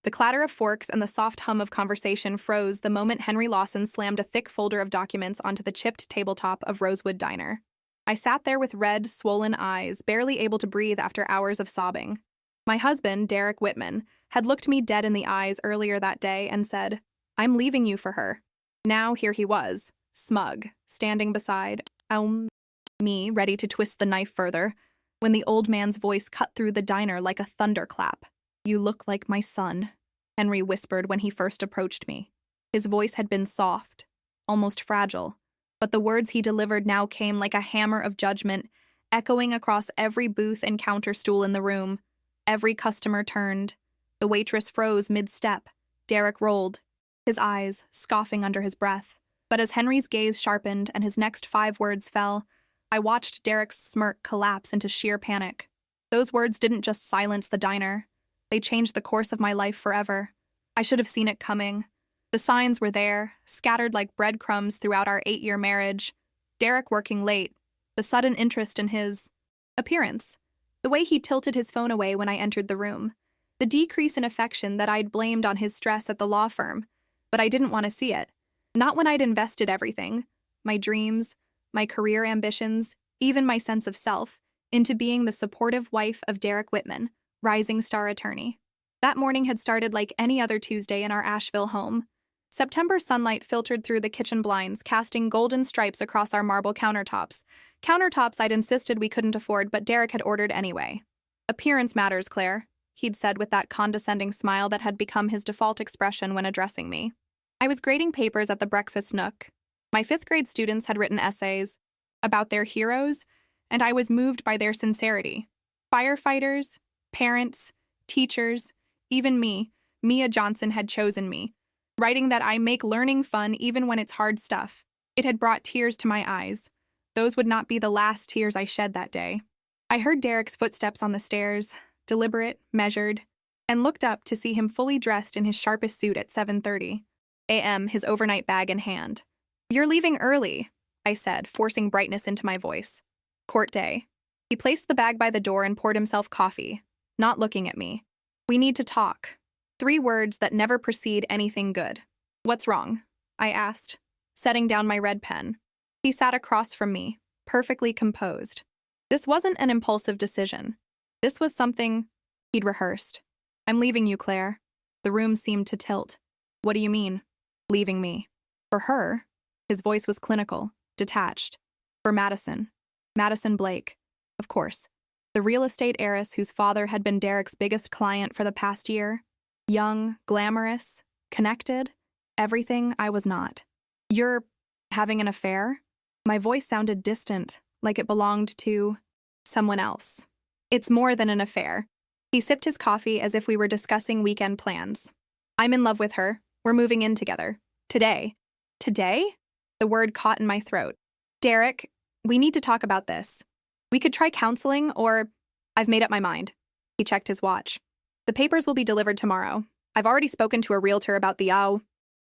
The clatter of forks and the soft hum of conversation froze the moment Henry Lawson slammed a thick folder of documents onto the chipped tabletop of Rosewood Diner. I sat there with red, swollen eyes, barely able to breathe after hours of sobbing. My husband, Derek Whitman, had looked me dead in the eyes earlier that day and said, "I'm leaving you for her." Now here he was, smug, standing beside me, ready to twist the knife further, when the old man's voice cut through the diner like a thunderclap. "You look like my son," Henry whispered when he first approached me. His voice had been soft, almost fragile, but the words he delivered now came like a hammer of judgment, echoing across every booth and counter stool in the room. Every customer turned. The waitress froze mid-step. Derek rolled, his eyes scoffing under his breath. But as Henry's gaze sharpened and his next 5 words fell, I watched Derek's smirk collapse into sheer panic. Those words didn't just silence the diner. They changed the course of my life forever. I should have seen it coming. The signs were there, scattered like breadcrumbs throughout our 8-year marriage. Derek working late, the sudden interest in his appearance, the way he tilted his phone away when I entered the room, the decrease in affection that I'd blamed on his stress at the law firm, but I didn't want to see it. Not when I'd invested everything, my dreams, my career ambitions, even my sense of self, into being the supportive wife of Derek Whitman, rising star attorney. That morning had started like any other Tuesday in our Asheville home. September sunlight filtered through the kitchen blinds, casting golden stripes across our marble countertops. Countertops I'd insisted we couldn't afford, but Derek had ordered anyway. "Appearance matters, Claire," he'd said with that condescending smile that had become his default expression when addressing me. I was grading papers at the breakfast nook. My 5th-grade students had written essays about their heroes, and I was moved by their sincerity. Firefighters, parents, teachers, even me, Mia Johnson, had chosen me, writing that I make learning fun even when it's hard stuff. It had brought tears to my eyes. Those would not be the last tears I shed that day. I heard Derek's footsteps on the stairs, deliberate, measured, and looked up to see him fully dressed in his sharpest suit at 7:30 a.m., his overnight bag in hand. "You're leaving early," I said, forcing brightness into my voice. "Court day." He placed the bag by the door and poured himself coffee, not looking at me. "We need to talk." 3 words that never precede anything good. "What's wrong?" I asked, setting down my red pen. He sat across from me, perfectly composed. This wasn't an impulsive decision. This was something he'd rehearsed. "I'm leaving you, Claire." The room seemed to tilt. "What do you mean, leaving me?" "For her." His voice was clinical, detached. "For Madison. Madison Blake. Of course. The real estate heiress whose father had been Derek's biggest client for the past year. Young, glamorous, connected, everything I was not. "You're having an affair?" My voice sounded distant, like it belonged to someone else. "It's more than an affair." He sipped his coffee as if we were discussing weekend plans. "I'm in love with her. We're moving in together. Today." "Today?" The word caught in my throat. "Derek, we need to talk about this. We could try counseling, or I've made up my mind." He checked his watch. "The papers will be delivered tomorrow. I've already spoken to a realtor about the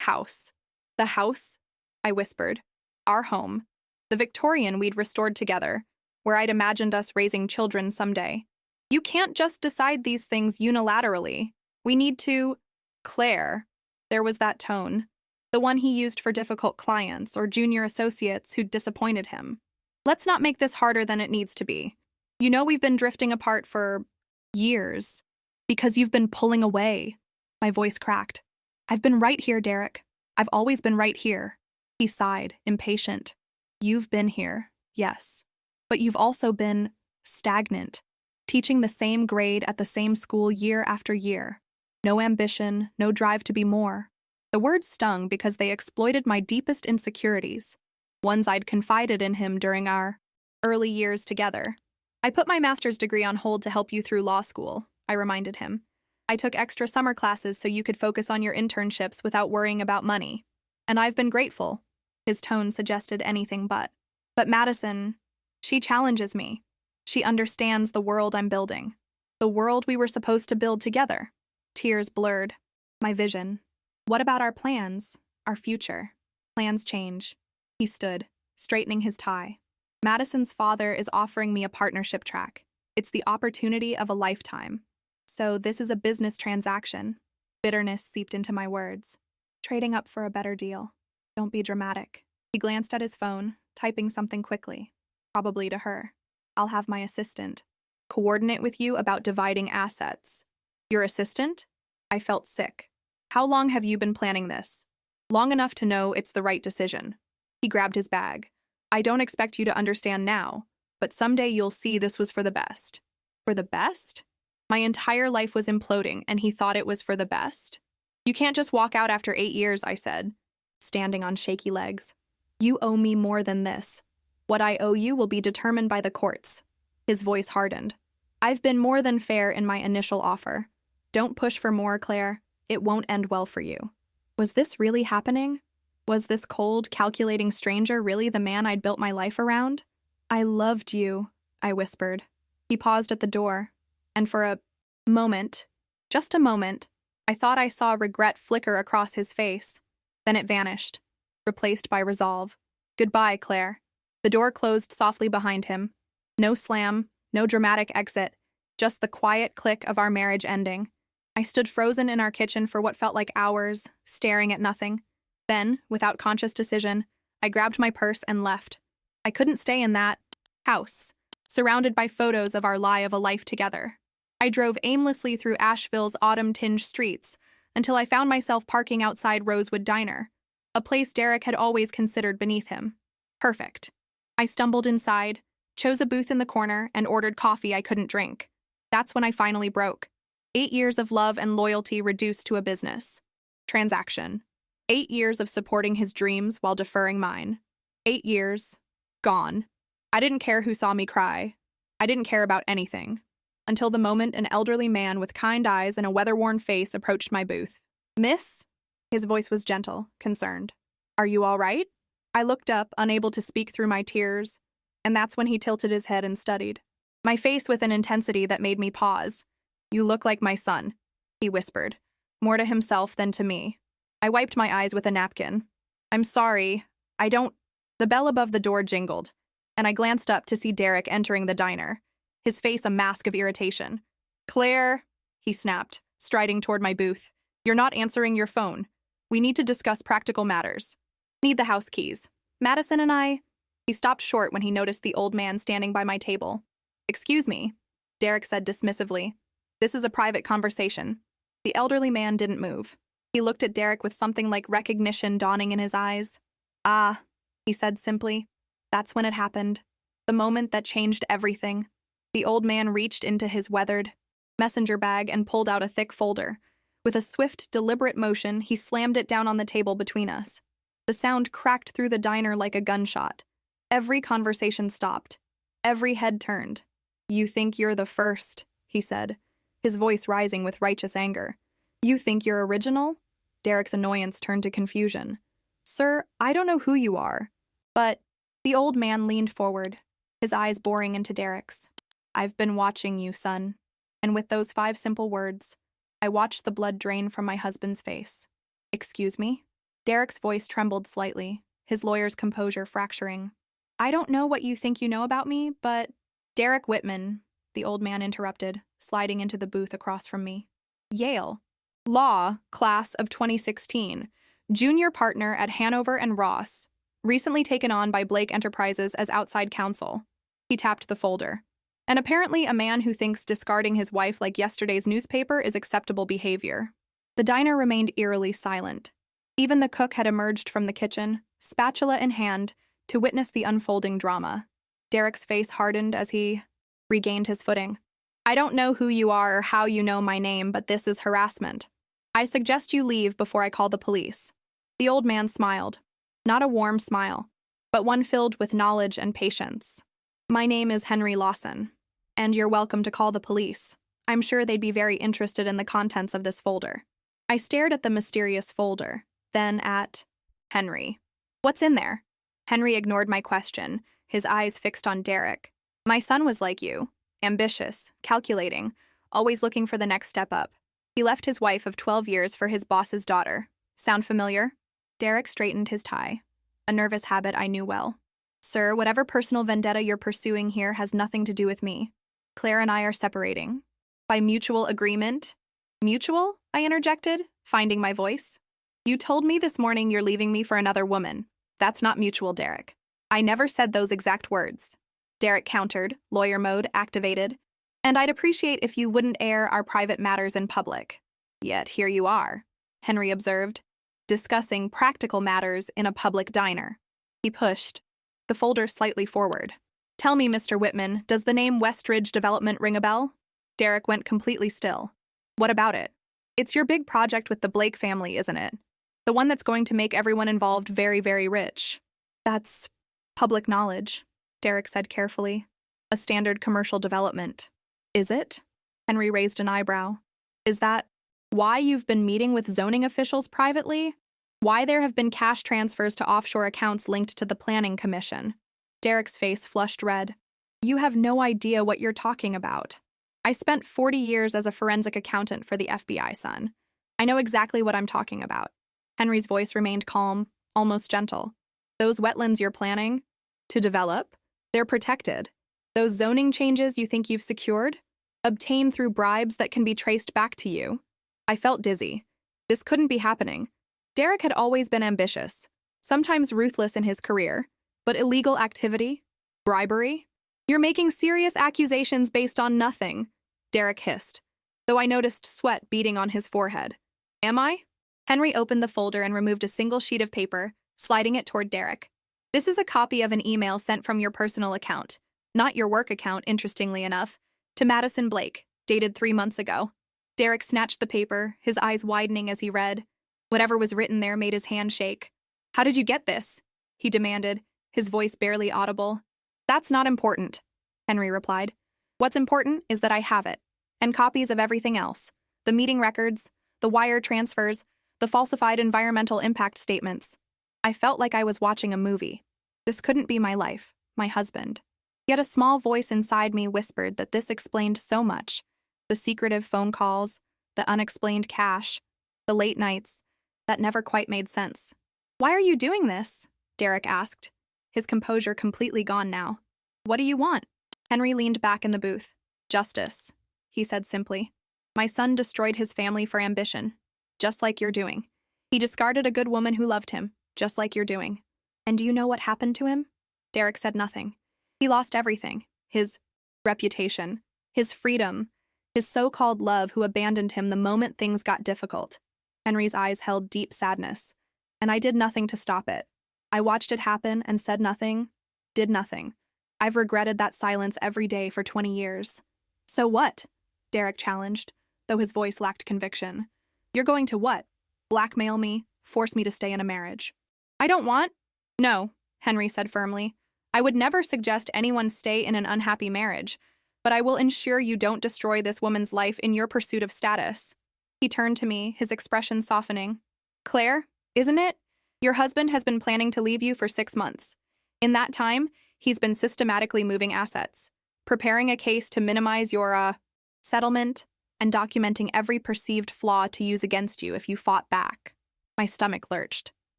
house." "The house?" I whispered. "Our home. The Victorian we'd restored together, where I'd imagined us raising children someday. You can't just decide these things unilaterally. We need to—" "Claire." There was that tone. The one he used for difficult clients or junior associates who'd disappointed him. "Let's not make this harder than it needs to be. You know we've been drifting apart for years. Because you've been pulling away." My voice cracked. "I've been right here, Derek. I've always been right here." He sighed, impatient. "You've been here, yes. But you've also been stagnant, teaching the same grade at the same school year after year. No ambition, no drive to be more." The words stung because they exploited my deepest insecurities, ones I'd confided in him during our early years together. "I put my master's degree on hold to help you through law school," I reminded him. "I took extra summer classes so you could focus on your internships without worrying about money. And I've been grateful." His tone suggested anything but. "But Madison, she challenges me. She understands the world I'm building. The world we were supposed to build together." Tears blurred my vision. "What about our plans, our future?" "Plans change." He stood, straightening his tie. "Madison's father is offering me a partnership track. It's the opportunity of a lifetime. So this is a business transaction. Bitterness seeped into my words. Trading up for a better deal. Don't be dramatic. He glanced at his phone, typing something quickly. Probably to her. I'll have my assistant coordinate with you about dividing assets. Your assistant? I felt sick. How long have you been planning this? Long enough to know it's the right decision. He grabbed his bag. I don't expect you to understand now, but someday you'll see this was for the best. For the best? My entire life was imploding, and he thought it was for the best? You can't just walk out after 8 years, I said, standing on shaky legs. You owe me more than this. What I owe you will be determined by the courts. His voice hardened. I've been more than fair in my initial offer. Don't push for more, Claire. It won't end well for you. Was this really happening? Was this cold, calculating stranger really the man I'd built my life around? I loved you, I whispered. He paused at the door, and for a moment, just a moment, I thought I saw regret flicker across his face. Then it vanished, replaced by resolve. Goodbye, Claire. The door closed softly behind him. No slam, no dramatic exit, just the quiet click of our marriage ending. I stood frozen in our kitchen for what felt like hours, staring at nothing. Then, without conscious decision, I grabbed my purse and left. I couldn't stay in that house, surrounded by photos of our lie of a life together. I drove aimlessly through Asheville's autumn-tinged streets until I found myself parking outside Rosewood Diner, a place Derek had always considered beneath him. Perfect. I stumbled inside, chose a booth in the corner, and ordered coffee I couldn't drink. That's when I finally broke. 8 years of love and loyalty reduced to a business transaction. 8 years of supporting his dreams while deferring mine. 8 years, gone. I didn't care who saw me cry. I didn't care about anything. Until the moment an elderly man with kind eyes and a weather-worn face approached my booth. Miss? His voice was gentle, concerned. Are you all right? I looked up, unable to speak through my tears, and that's when he tilted his head and studied my face with an intensity that made me pause. You look like my son, he whispered, more to himself than to me. I wiped my eyes with a napkin. I'm sorry, I don't... The bell above the door jingled, and I glanced up to see Derek entering the diner, his face a mask of irritation. Claire, he snapped, striding toward my booth. You're not answering your phone. We need to discuss practical matters. Need the house keys. Madison and I... He stopped short when he noticed the old man standing by my table. Excuse me, Derek said dismissively. This is a private conversation. The elderly man didn't move. He looked at Derek with something like recognition dawning in his eyes. Ah, he said simply. That's when it happened. The moment that changed everything. The old man reached into his weathered messenger bag and pulled out a thick folder. With a swift, deliberate motion, he slammed it down on the table between us. The sound cracked through the diner like a gunshot. Every conversation stopped. Every head turned. You think you're the first, he said, his voice rising with righteous anger. You think you're original? Derek's annoyance turned to confusion. Sir, I don't know who you are, but... The old man leaned forward, his eyes boring into Derek's. I've been watching you, son. And with those 5 simple words, I watched the blood drain from my husband's face. Excuse me? Derek's voice trembled slightly, his lawyer's composure fracturing. I don't know what you think you know about me, but... Derek Whitman, the old man interrupted, sliding into the booth across from me. Yale. Law, class of 2016. Junior partner at Hanover and Ross. Recently taken on by Blake Enterprises as outside counsel. He tapped the folder. And apparently a man who thinks discarding his wife like yesterday's newspaper is acceptable behavior. The diner remained eerily silent. Even the cook had emerged from the kitchen, spatula in hand, to witness the unfolding drama. Derek's face hardened as he regained his footing. I don't know who you are or how you know my name, but this is harassment. I suggest you leave before I call the police. The old man smiled. Not a warm smile, but one filled with knowledge and patience. My name is Henry Lawson, and you're welcome to call the police. I'm sure they'd be very interested in the contents of this folder. I stared at the mysterious folder, then at Henry. What's in there? Henry ignored my question, his eyes fixed on Derek. My son was like you, ambitious, calculating, always looking for the next step up. He left his wife of 12 years for his boss's daughter. Sound familiar? Derek straightened his tie, a nervous habit I knew well. Sir, whatever personal vendetta you're pursuing here has nothing to do with me. Claire and I are separating. By mutual agreement, Mutual? I interjected, finding my voice. You told me this morning you're leaving me for another woman. That's not mutual, Derek. I never said those exact words. Derek countered, lawyer mode activated. And I'd appreciate if you wouldn't air our private matters in public. Yet here you are, Henry observed, discussing practical matters in a public diner. He pushed the folder slightly forward. Tell me, Mr. Whitman, does the name Westridge Development ring a bell? Derek went completely still. What about it? It's your big project with the Blake family, isn't it? The one that's going to make everyone involved very, very rich. That's public knowledge, Derek said carefully. A standard commercial development. Is it? Henry raised an eyebrow. Is that why you've been meeting with zoning officials privately? Why there have been cash transfers to offshore accounts linked to the Planning Commission? Derek's face flushed red. You have no idea what you're talking about. I spent 40 years as a forensic accountant for the FBI, son. I know exactly what I'm talking about. Henry's voice remained calm, almost gentle. Those wetlands you're planning to develop, they're protected. Those zoning changes you think you've secured, obtained through bribes that can be traced back to you. I felt dizzy. This couldn't be happening. Derek had always been ambitious, sometimes ruthless in his career, but illegal activity? Bribery? You're making serious accusations based on nothing, Derek hissed, though I noticed sweat beading on his forehead. Am I? Henry opened the folder and removed a single sheet of paper, sliding it toward Derek. This is a copy of an email sent from your personal account, not your work account, interestingly enough, to Madison Blake, dated 3 months ago. Derek snatched the paper, his eyes widening as he read. Whatever was written there made his hand shake. How did you get this? He demanded, his voice barely audible. That's not important, Henry replied. What's important is that I have it, and copies of everything else. The meeting records, the wire transfers, the falsified environmental impact statements. I felt like I was watching a movie. This couldn't be my life, my husband. Yet a small voice inside me whispered that this explained so much. The secretive phone calls, the unexplained cash, the late nights, that never quite made sense. Why are you doing this? Derek asked, his composure completely gone now. What do you want? Henry leaned back in the booth. Justice, he said simply. My son destroyed his family for ambition, just like you're doing. He discarded a good woman who loved him, just like you're doing. And do you know what happened to him? Derek said nothing. He lost everything. His reputation, his freedom, his so-called love who abandoned him the moment things got difficult. Henry's eyes held deep sadness, and I did nothing to stop it. I watched it happen and said nothing, did nothing. I've regretted that silence every day for 20 years. So what? Derek challenged, though his voice lacked conviction. You're going to what? Blackmail me, force me to stay in a marriage. I don't want. No, Henry said firmly. I would never suggest anyone stay in an unhappy marriage, but I will ensure you don't destroy this woman's life in your pursuit of status. He turned to me, his expression softening. Claire, isn't it? Your husband has been planning to leave you for 6 months. In that time, he's been systematically moving assets, preparing a case to minimize your, settlement, and documenting every perceived flaw to use against you if you fought back. My stomach lurched.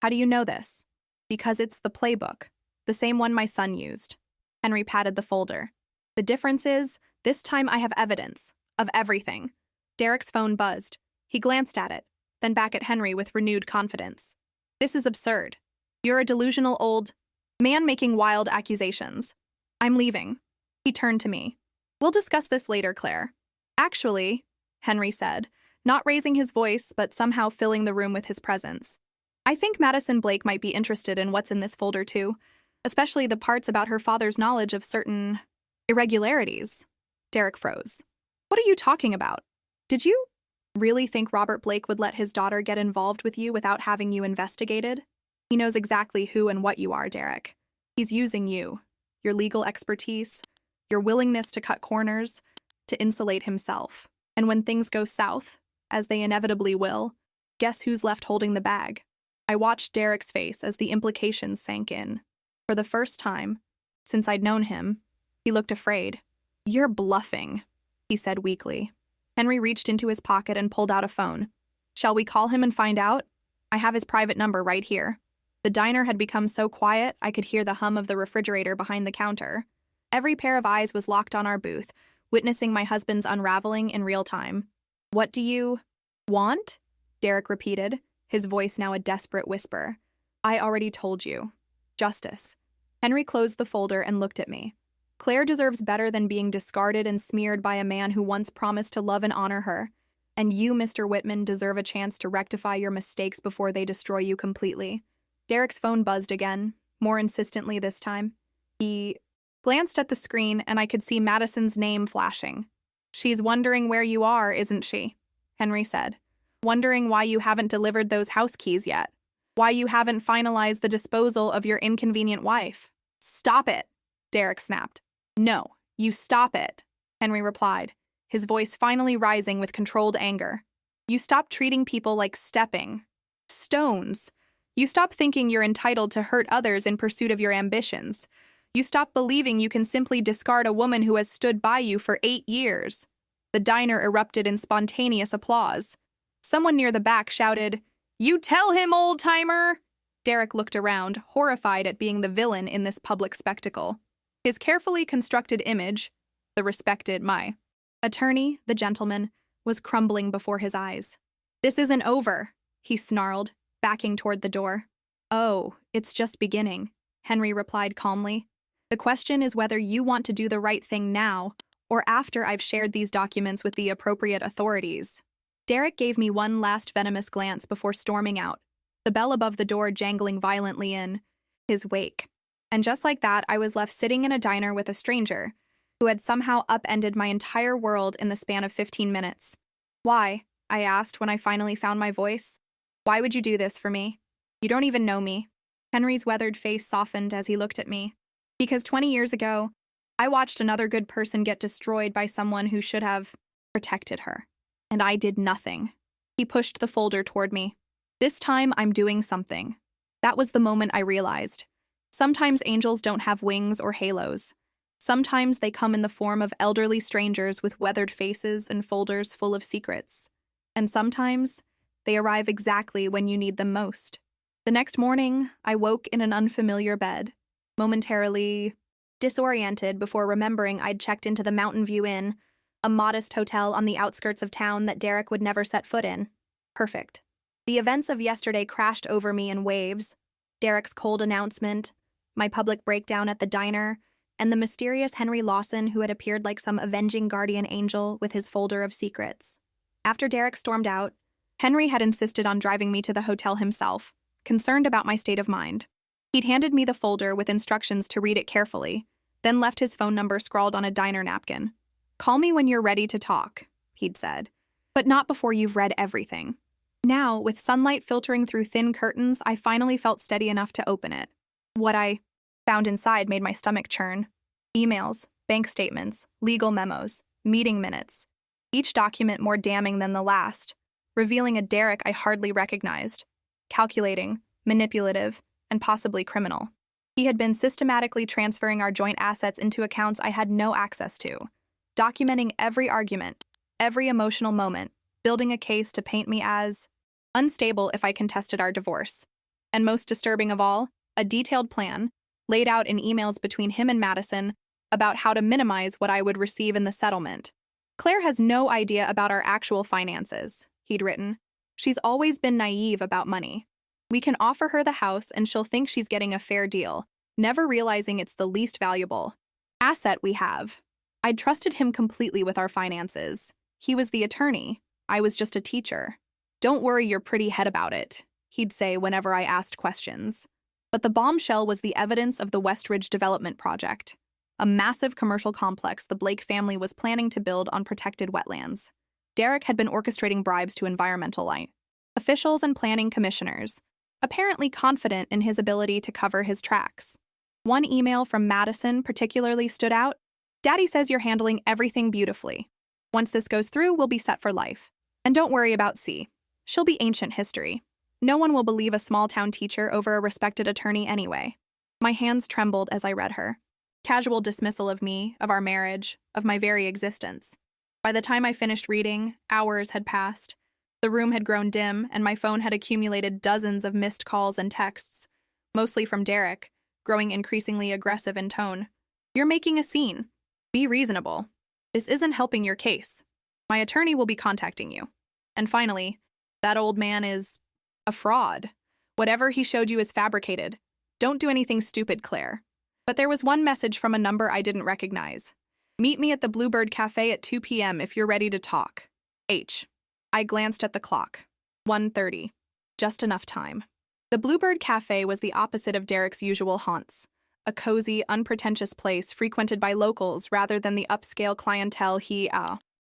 How do you know this? Because it's the playbook, the same one my son used. Henry patted the folder. The difference is, this time I have evidence, of everything. Derek's phone buzzed. He glanced at it, then back at Henry with renewed confidence. This is absurd. You're a delusional old man making wild accusations. I'm leaving. He turned to me. We'll discuss this later, Claire. Actually, Henry said, not raising his voice but somehow filling the room with his presence. I think Madison Blake might be interested in what's in this folder too, especially the parts about her father's knowledge of certain irregularities. Derek froze. What are you talking about? Did you really think Robert Blake would let his daughter get involved with you without having you investigated? He knows exactly who and what you are, Derek. He's using you, your legal expertise, your willingness to cut corners, to insulate himself. And when things go south, as they inevitably will, guess who's left holding the bag? I watched Derek's face as the implications sank in. For the first time, since I'd known him, he looked afraid. You're bluffing, he said weakly. Henry reached into his pocket and pulled out a phone. Shall we call him and find out? I have his private number right here. The diner had become so quiet I could hear the hum of the refrigerator behind the counter. Every pair of eyes was locked on our booth, witnessing my husband's unraveling in real time. What do you want? Derek repeated, his voice now a desperate whisper. I already told you. Justice. Henry closed the folder and looked at me. Claire deserves better than being discarded and smeared by a man who once promised to love and honor her. And you, Mr. Whitman, deserve a chance to rectify your mistakes before they destroy you completely. Derek's phone buzzed again, more insistently this time. He glanced at the screen and I could see Madison's name flashing. She's wondering where you are, isn't she? Henry said. Wondering why you haven't delivered those house keys yet. Why you haven't finalized the disposal of your inconvenient wife. Stop it, Derek snapped. No, you stop it, Henry replied, his voice finally rising with controlled anger. You stop treating people like stepping stones. You stop thinking you're entitled to hurt others in pursuit of your ambitions. You stop believing you can simply discard a woman who has stood by you for 8 years. The diner erupted in spontaneous applause. Someone near the back shouted, You tell him, old-timer! Derek looked around, horrified at being the villain in this public spectacle. His carefully constructed image, the respected my attorney, the gentleman, was crumbling before his eyes. This isn't over, he snarled, backing toward the door. Oh, it's just beginning, Henry replied calmly. The question is whether you want to do the right thing now or after I've shared these documents with the appropriate authorities. Derek gave me one last venomous glance before storming out, the bell above the door jangling violently in his wake. And just like that, I was left sitting in a diner with a stranger who had somehow upended my entire world in the span of 15 minutes. Why? I asked when I finally found my voice. Why would you do this for me? You don't even know me. Henry's weathered face softened as he looked at me. Because 20 years ago, I watched another good person get destroyed by someone who should have protected her. And I did nothing. He pushed the folder toward me. This time, I'm doing something. That was the moment I realized. Sometimes angels don't have wings or halos. Sometimes they come in the form of elderly strangers with weathered faces and folders full of secrets. And sometimes they arrive exactly when you need them most. The next morning, I woke in an unfamiliar bed, momentarily disoriented before remembering I'd checked into the Mountain View Inn, a modest hotel on the outskirts of town that Derek would never set foot in. Perfect. The events of yesterday crashed over me in waves. Derek's cold announcement, my public breakdown at the diner, and the mysterious Henry Lawson who had appeared like some avenging guardian angel with his folder of secrets. After Derek stormed out, Henry had insisted on driving me to the hotel himself, concerned about my state of mind. He'd handed me the folder with instructions to read it carefully, then left his phone number scrawled on a diner napkin. Call me when you're ready to talk, he'd said, but not before you've read everything. Now, with sunlight filtering through thin curtains, I finally felt steady enough to open it. What I found inside made my stomach churn. Emails, bank statements, legal memos, meeting minutes. Each document more damning than the last, revealing a Derek I hardly recognized. Calculating, manipulative, and possibly criminal. He had been systematically transferring our joint assets into accounts I had no access to, documenting every argument, every emotional moment, building a case to paint me as unstable if I contested our divorce. And most disturbing of all, a detailed plan, laid out in emails between him and Madison, about how to minimize what I would receive in the settlement. Claire has no idea about our actual finances, he'd written. She's always been naive about money. We can offer her the house and she'll think she's getting a fair deal, never realizing it's the least valuable asset we have. I'd trusted him completely with our finances. He was the attorney. I was just a teacher. Don't worry your pretty head about it, he'd say whenever I asked questions. But the bombshell was the evidence of the Westridge Development Project, a massive commercial complex the Blake family was planning to build on protected wetlands. Derek had been orchestrating bribes to environmental officials and planning commissioners, apparently confident in his ability to cover his tracks. One email from Madison particularly stood out. Daddy says you're handling everything beautifully. Once this goes through, we'll be set for life. And don't worry about C. She'll be ancient history. No one will believe a small-town teacher over a respected attorney anyway. My hands trembled as I read her. Casual dismissal of me, of our marriage, of my very existence. By the time I finished reading, hours had passed. The room had grown dim, and my phone had accumulated dozens of missed calls and texts, mostly from Derek, growing increasingly aggressive in tone. You're making a scene. Be reasonable. This isn't helping your case. My attorney will be contacting you. And finally, that old man is a fraud. Whatever he showed you is fabricated. Don't do anything stupid, Claire. But there was one message from a number I didn't recognize. Meet me at the Bluebird Cafe at 2 p.m. if you're ready to talk. H. I glanced at the clock. 1:30. Just enough time. The Bluebird Cafe was the opposite of Derek's usual haunts. A cozy, unpretentious place frequented by locals rather than the upscale clientele he,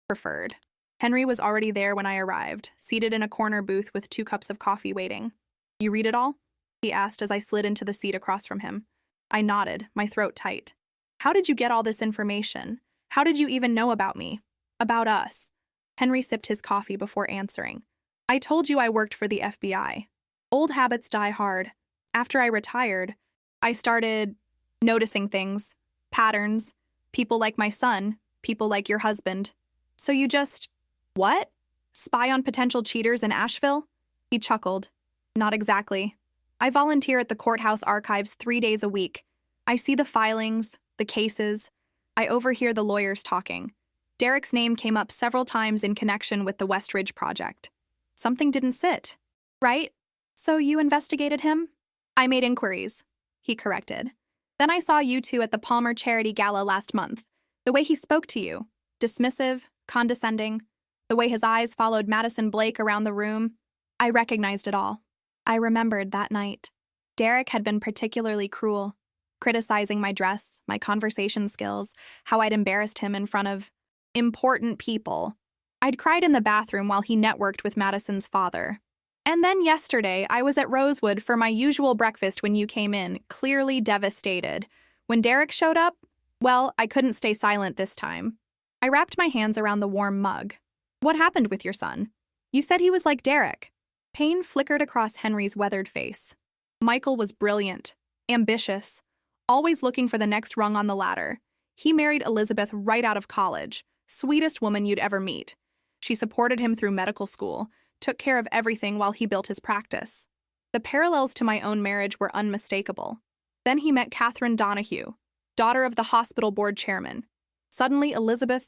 preferred. Henry was already there when I arrived, seated in a corner booth with 2 cups of coffee waiting. You read it all? He asked as I slid into the seat across from him. I nodded, my throat tight. How did you get all this information? How did you even know about me? About us? Henry sipped his coffee before answering. I told you I worked for the FBI. Old habits die hard. After I retired, I started noticing things, patterns, people like my son, people like your husband. So you just, what? Spy on potential cheaters in Asheville? He chuckled. Not exactly. I volunteer at the courthouse archives 3 days a week. I see the filings, the cases. I overhear the lawyers talking. Derek's name came up several times in connection with the Westridge project. Something didn't sit, right? So you investigated him? I made inquiries, he corrected. Then I saw you two at the Palmer Charity Gala last month. The way he spoke to you, dismissive, condescending, the way his eyes followed Madison Blake around the room, I recognized it all. I remembered that night. Derek had been particularly cruel, criticizing my dress, my conversation skills, how I'd embarrassed him in front of important people. I'd cried in the bathroom while he networked with Madison's father. And then yesterday, I was at Rosewood for my usual breakfast when you came in, clearly devastated. When Derek showed up, well, I couldn't stay silent this time. I wrapped my hands around the warm mug. What happened with your son? You said he was like Derek. Pain flickered across Henry's weathered face. Michael was brilliant, ambitious, always looking for the next rung on the ladder. He married Elizabeth right out of college, sweetest woman you'd ever meet. She supported him through medical school, took care of everything while he built his practice. The parallels to my own marriage were unmistakable. Then he met Catherine Donahue, daughter of the hospital board chairman. Suddenly, Elizabeth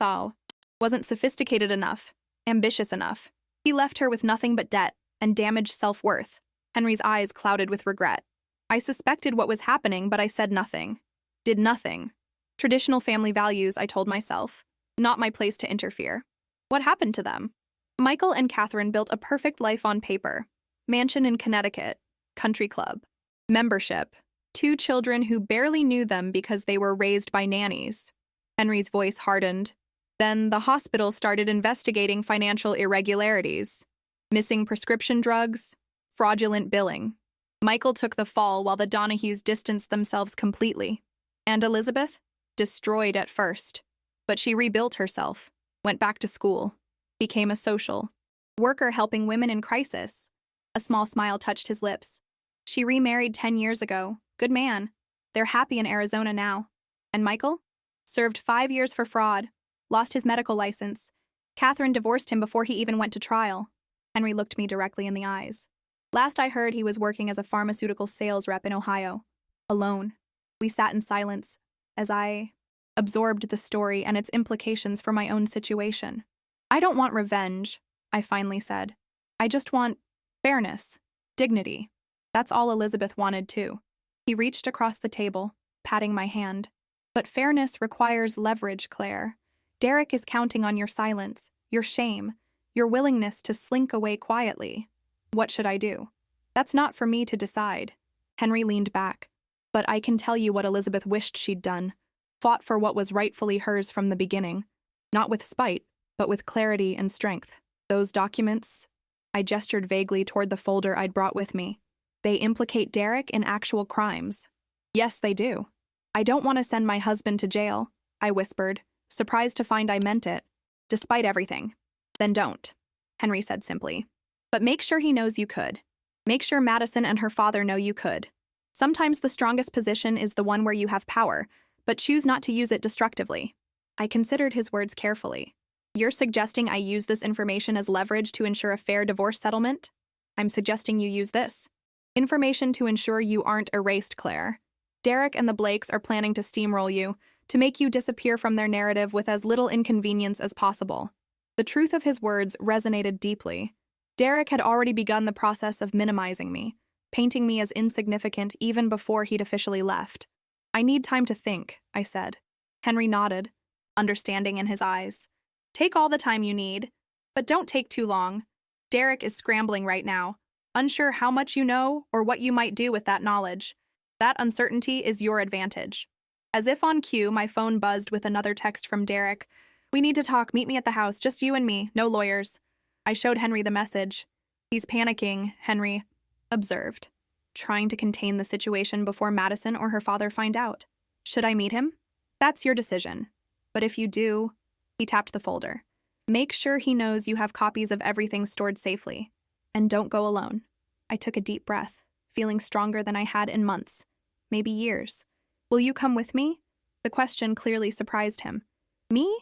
wasn't sophisticated enough, ambitious enough. He left her with nothing but debt and damaged self-worth. Henry's eyes clouded with regret. I suspected what was happening, but I said nothing. Did nothing. Traditional family values, I told myself. Not my place to interfere. What happened to them? Michael and Catherine built a perfect life on paper. Mansion in Connecticut. Country club. Membership. 2 children who barely knew them because they were raised by nannies. Henry's voice hardened. Then the hospital started investigating financial irregularities. Missing prescription drugs. Fraudulent billing. Michael took the fall while the Donahues distanced themselves completely. And Elizabeth? Destroyed at first. But she rebuilt herself, went back to school, became a social worker helping women in crisis. A small smile touched his lips. She remarried 10 years ago. Good man. They're happy in Arizona now. And Michael? Served 5 years for fraud, lost his medical license. Catherine divorced him before he even went to trial. Henry looked me directly in the eyes. Last I heard, he was working as a pharmaceutical sales rep in Ohio. Alone. We sat in silence as I absorbed the story and its implications for my own situation. I don't want revenge, I finally said. I just want fairness, dignity. That's all Elizabeth wanted too. He reached across the table, patting my hand. But fairness requires leverage, Claire. Derek is counting on your silence, your shame, your willingness to slink away quietly. What should I do? That's not for me to decide. Henry leaned back. But I can tell you what Elizabeth wished she'd done. Fought for what was rightfully hers from the beginning. Not with spite, but with clarity and strength. Those documents, I gestured vaguely toward the folder I'd brought with me. They implicate Derek in actual crimes. Yes, they do. I don't want to send my husband to jail, I whispered, surprised to find I meant it. Despite everything. Then don't, Henry said simply. But make sure he knows you could. Make sure Madison and her father know you could. Sometimes the strongest position is the one where you have power, but choose not to use it destructively. I considered his words carefully. You're suggesting I use this information as leverage to ensure a fair divorce settlement? I'm suggesting you use this. Information to ensure you aren't erased, Claire. Derek and the Blakes are planning to steamroll you, to make you disappear from their narrative with as little inconvenience as possible. The truth of his words resonated deeply. Derek had already begun the process of minimizing me, painting me as insignificant even before he'd officially left. I need time to think, I said. Henry nodded, understanding in his eyes. Take all the time you need, but don't take too long. Derek is scrambling right now, unsure how much you know or what you might do with that knowledge. That uncertainty is your advantage. As if on cue, my phone buzzed with another text from Derek. We need to talk. Meet me at the house. Just you and me. No lawyers. I showed Henry the message. He's panicking, Henry observed, trying to contain the situation before Madison or her father find out. Should I meet him? That's your decision. But if you do, he tapped the folder. Make sure he knows you have copies of everything stored safely. And don't go alone. I took a deep breath, feeling stronger than I had in months, maybe years. Will you come with me? The question clearly surprised him. Me?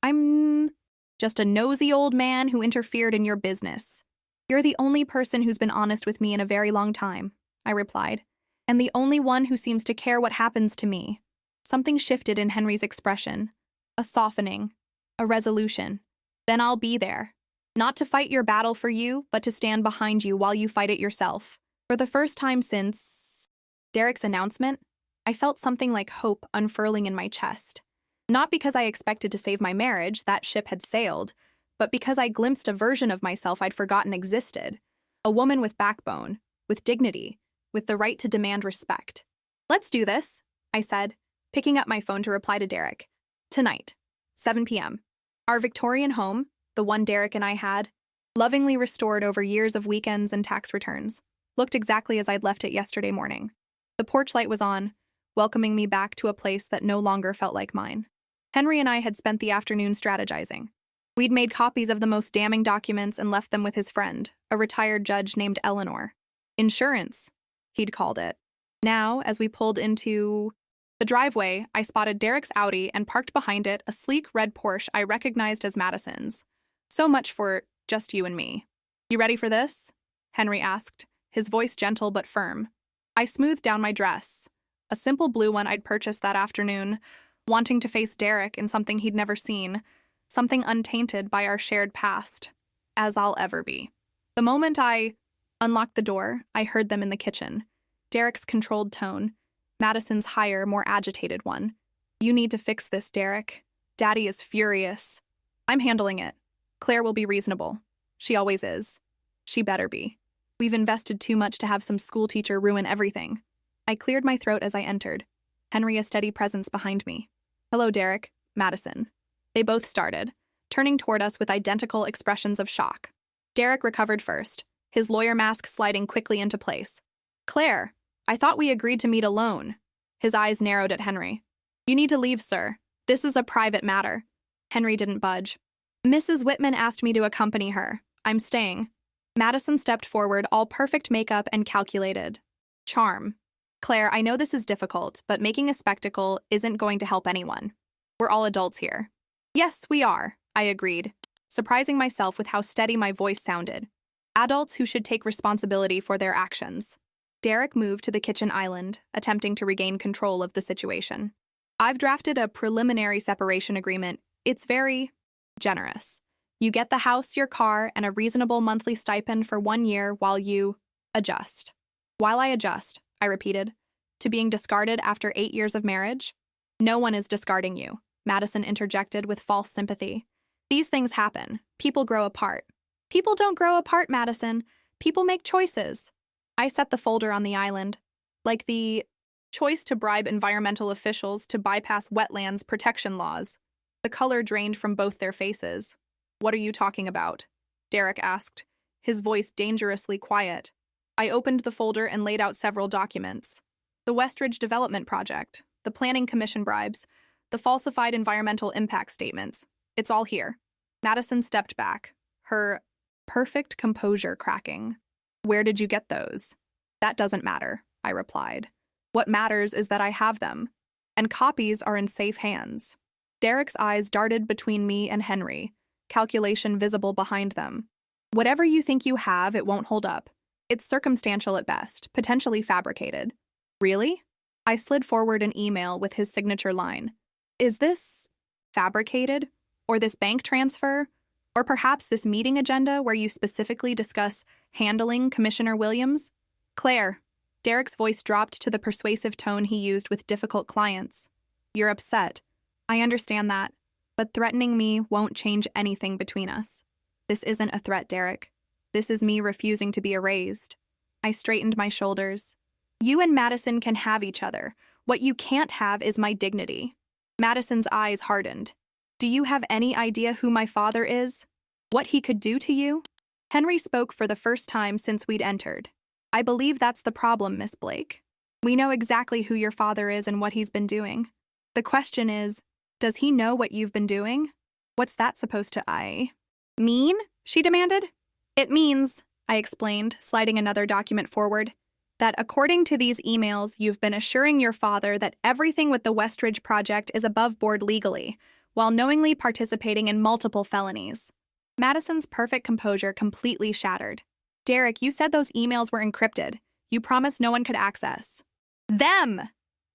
I'm just a nosy old man who interfered in your business. You're the only person who's been honest with me in a very long time, I replied, and the only one who seems to care what happens to me. Something shifted in Henry's expression, a softening, a resolution. Then I'll be there. Not to fight your battle for you, but to stand behind you while you fight it yourself. For the first time since Derek's announcement, I felt something like hope unfurling in my chest. Not because I expected to save my marriage, that ship had sailed, but because I glimpsed a version of myself I'd forgotten existed. A woman with backbone, with dignity, with the right to demand respect. Let's do this, I said, picking up my phone to reply to Derek. Tonight, 7 p.m. Our Victorian home, the one Derek and I had, lovingly restored over years of weekends and tax returns, looked exactly as I'd left it yesterday morning. The porch light was on, welcoming me back to a place that no longer felt like mine. Henry and I had spent the afternoon strategizing. We'd made copies of the most damning documents and left them with his friend, a retired judge named Eleanor. Insurance, he'd called it. Now, as we pulled into the driveway, I spotted Derek's Audi and parked behind it a sleek red Porsche I recognized as Madison's. So much for just you and me. You ready for this? Henry asked, his voice gentle but firm. I smoothed down my dress, a simple blue one I'd purchased that afternoon, wanting to face Derek in something he'd never seen, something untainted by our shared past, as I'll ever be. The moment I unlocked the door, I heard them in the kitchen. Derek's controlled tone, Madison's higher, more agitated one. You need to fix this, Derek. Daddy is furious. I'm handling it. Claire will be reasonable. She always is. She better be. We've invested too much to have some schoolteacher ruin everything. I cleared my throat as I entered, Henry a steady presence behind me. Hello, Derek. Madison. They both started, turning toward us with identical expressions of shock. Derek recovered first, his lawyer mask sliding quickly into place. Claire, I thought we agreed to meet alone. His eyes narrowed at Henry. You need to leave, sir. This is a private matter. Henry didn't budge. Mrs. Whitman asked me to accompany her. I'm staying. Madison stepped forward, all perfect makeup and calculated charm. Claire, I know this is difficult, but making a spectacle isn't going to help anyone. We're all adults here. Yes, we are, I agreed, surprising myself with how steady my voice sounded. Adults who should take responsibility for their actions. Derek moved to the kitchen island, attempting to regain control of the situation. I've drafted a preliminary separation agreement. It's very generous. You get the house, your car, and a reasonable monthly stipend for 1 year while you adjust. While I adjust, I repeated, to being discarded after 8 years of marriage? No one is discarding you, Madison interjected with false sympathy. These things happen. People grow apart. People don't grow apart, Madison. People make choices. I set the folder on the island, like the choice to bribe environmental officials to bypass wetlands protection laws. The color drained from both their faces. What are you talking about? Derek asked, his voice dangerously quiet. I opened the folder and laid out several documents. The Westridge Development Project, the Planning Commission bribes, the falsified environmental impact statements. It's all here. Madison stepped back, her perfect composure cracking. Where did you get those? That doesn't matter, I replied. What matters is that I have them, and copies are in safe hands. Derek's eyes darted between me and Henry, calculation visible behind them. Whatever you think you have, it won't hold up. It's circumstantial at best, potentially fabricated. Really? I slid forward an email with his signature line. Is this fabricated? Or this bank transfer? Or perhaps this meeting agenda where you specifically discuss handling Commissioner Williams? Claire, Derek's voice dropped to the persuasive tone he used with difficult clients. You're upset. I understand that, but threatening me won't change anything between us. This isn't a threat, Derek. This is me refusing to be erased. I straightened my shoulders. You and Madison can have each other. What you can't have is my dignity. Madison's eyes hardened. Do you have any idea who my father is? What he could do to you? Henry spoke for the first time since we'd entered. I believe that's the problem, Miss Blake. We know exactly who your father is and what he's been doing. The question is, does he know what you've been doing? What's that supposed to mean? She demanded. It means, I explained, sliding another document forward, that according to these emails, you've been assuring your father that everything with the Westridge project is above board legally, while knowingly participating in multiple felonies. Madison's perfect composure completely shattered. Derek, you said those emails were encrypted. You promised no one could access them.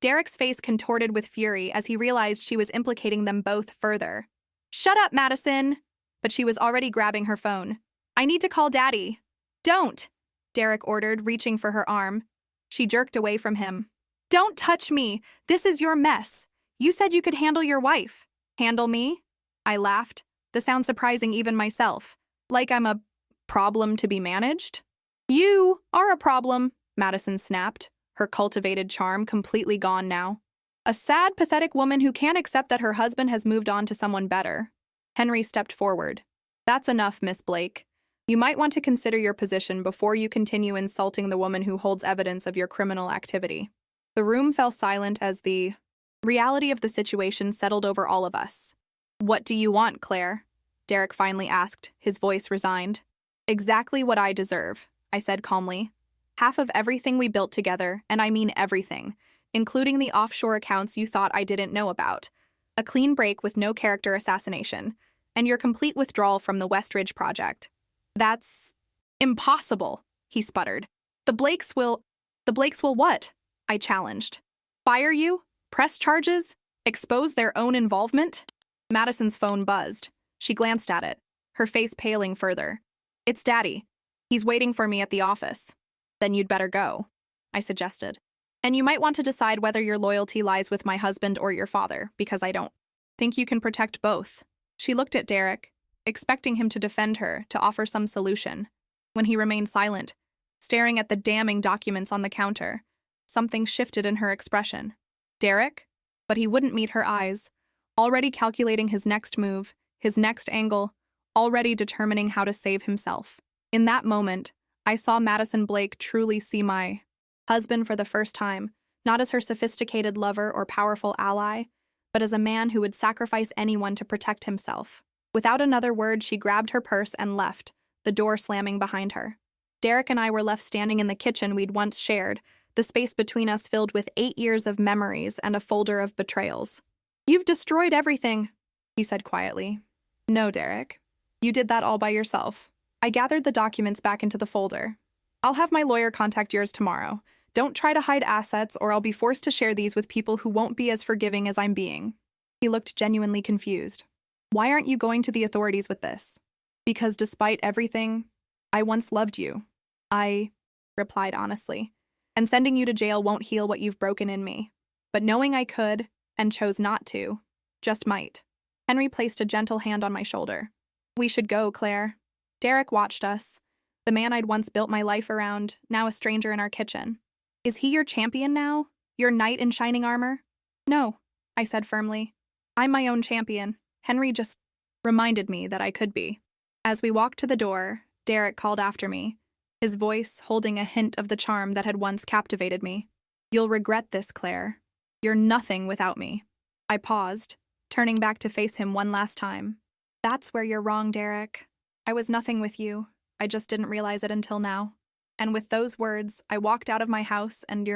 Derek's face contorted with fury as he realized she was implicating them both further. Shut up, Madison! But she was already grabbing her phone. I need to call Daddy. Don't! Derek ordered, reaching for her arm. She jerked away from him. Don't touch me! This is your mess. You said you could handle your wife. Handle me? I laughed. The sound surprising even myself. Like I'm a problem to be managed? You are a problem, Madison snapped, her cultivated charm completely gone now. A sad, pathetic woman who can't accept that her husband has moved on to someone better. Henry stepped forward. That's enough, Miss Blake. You might want to consider your position before you continue insulting the woman who holds evidence of your criminal activity. The room fell silent as the reality of the situation settled over all of us. What do you want, Claire? Derek finally asked, his voice resigned. Exactly what I deserve, I said calmly. Half of everything we built together, and I mean everything, including the offshore accounts you thought I didn't know about. A clean break with no character assassination, and your complete withdrawal from the Westridge project. That's impossible, he sputtered. The Blakes will what? I challenged. Fire you? Press charges? Expose their own involvement? Madison's phone buzzed. She glanced at it, her face paling further. It's Daddy. He's waiting for me at the office. Then you'd better go, I suggested. And you might want to decide whether your loyalty lies with my husband or your father, because I don't think you can protect both. She looked at Derek, expecting him to defend her, to offer some solution. When he remained silent, staring at the damning documents on the counter, something shifted in her expression. Derek? But he wouldn't meet her eyes, already calculating his next move, his next angle, already determining how to save himself. In that moment, I saw Madison Blake truly see my husband for the first time, not as her sophisticated lover or powerful ally, but as a man who would sacrifice anyone to protect himself. Without another word, she grabbed her purse and left, the door slamming behind her. Derek and I were left standing in the kitchen we'd once shared, the space between us filled with 8 years of memories and a folder of betrayals. You've destroyed everything, he said quietly. No, Derek. You did that all by yourself. I gathered the documents back into the folder. I'll have my lawyer contact yours tomorrow. Don't try to hide assets or I'll be forced to share these with people who won't be as forgiving as I'm being. He looked genuinely confused. Why aren't you going to the authorities with this? Because despite everything, I once loved you. I replied honestly. And sending you to jail won't heal what you've broken in me. But knowing I could, and chose not to, just might. Henry placed a gentle hand on my shoulder. We should go, Claire. Derek watched us. The man I'd once built my life around, now a stranger in our kitchen. Is he your champion now? Your knight in shining armor? No, I said firmly. I'm my own champion. Henry just reminded me that I could be. As we walked to the door, Derek called after me, his voice holding a hint of the charm that had once captivated me. You'll regret this, Claire. You're nothing without me. I paused, turning back to face him one last time. That's where you're wrong, Derek. I was nothing with you. I just didn't realize it until now. And with those words, I walked out of my house and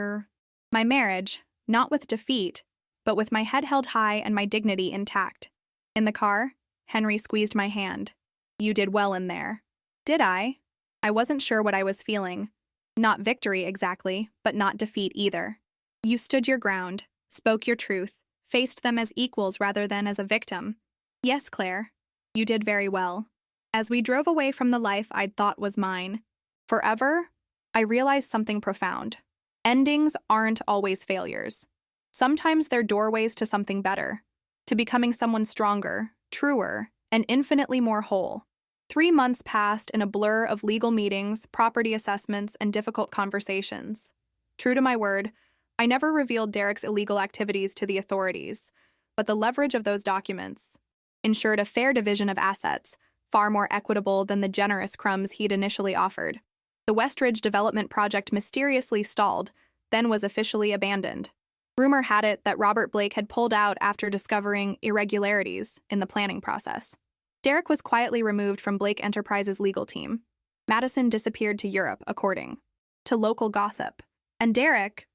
my marriage, not with defeat, but with my head held high and my dignity intact. In the car, Henry squeezed my hand. You did well in there. Did I? I wasn't sure what I was feeling. Not victory exactly, but not defeat either. You stood your ground, spoke your truth, faced them as equals rather than as a victim. Yes, Claire, you did very well. As we drove away from the life I'd thought was mine forever, I realized something profound. Endings aren't always failures. Sometimes they're doorways to something better, to becoming someone stronger, truer, and infinitely more whole. 3 months passed in a blur of legal meetings, property assessments, and difficult conversations. True to my word, I never revealed Derek's illegal activities to the authorities, but the leverage of those documents ensured a fair division of assets, far more equitable than the generous crumbs he'd initially offered. The Westridge development project mysteriously stalled, then was officially abandoned. Rumor had it that Robert Blake had pulled out after discovering irregularities in the planning process. Derek was quietly removed from Blake Enterprises' legal team. Madison disappeared to Europe, according to local gossip. And Derek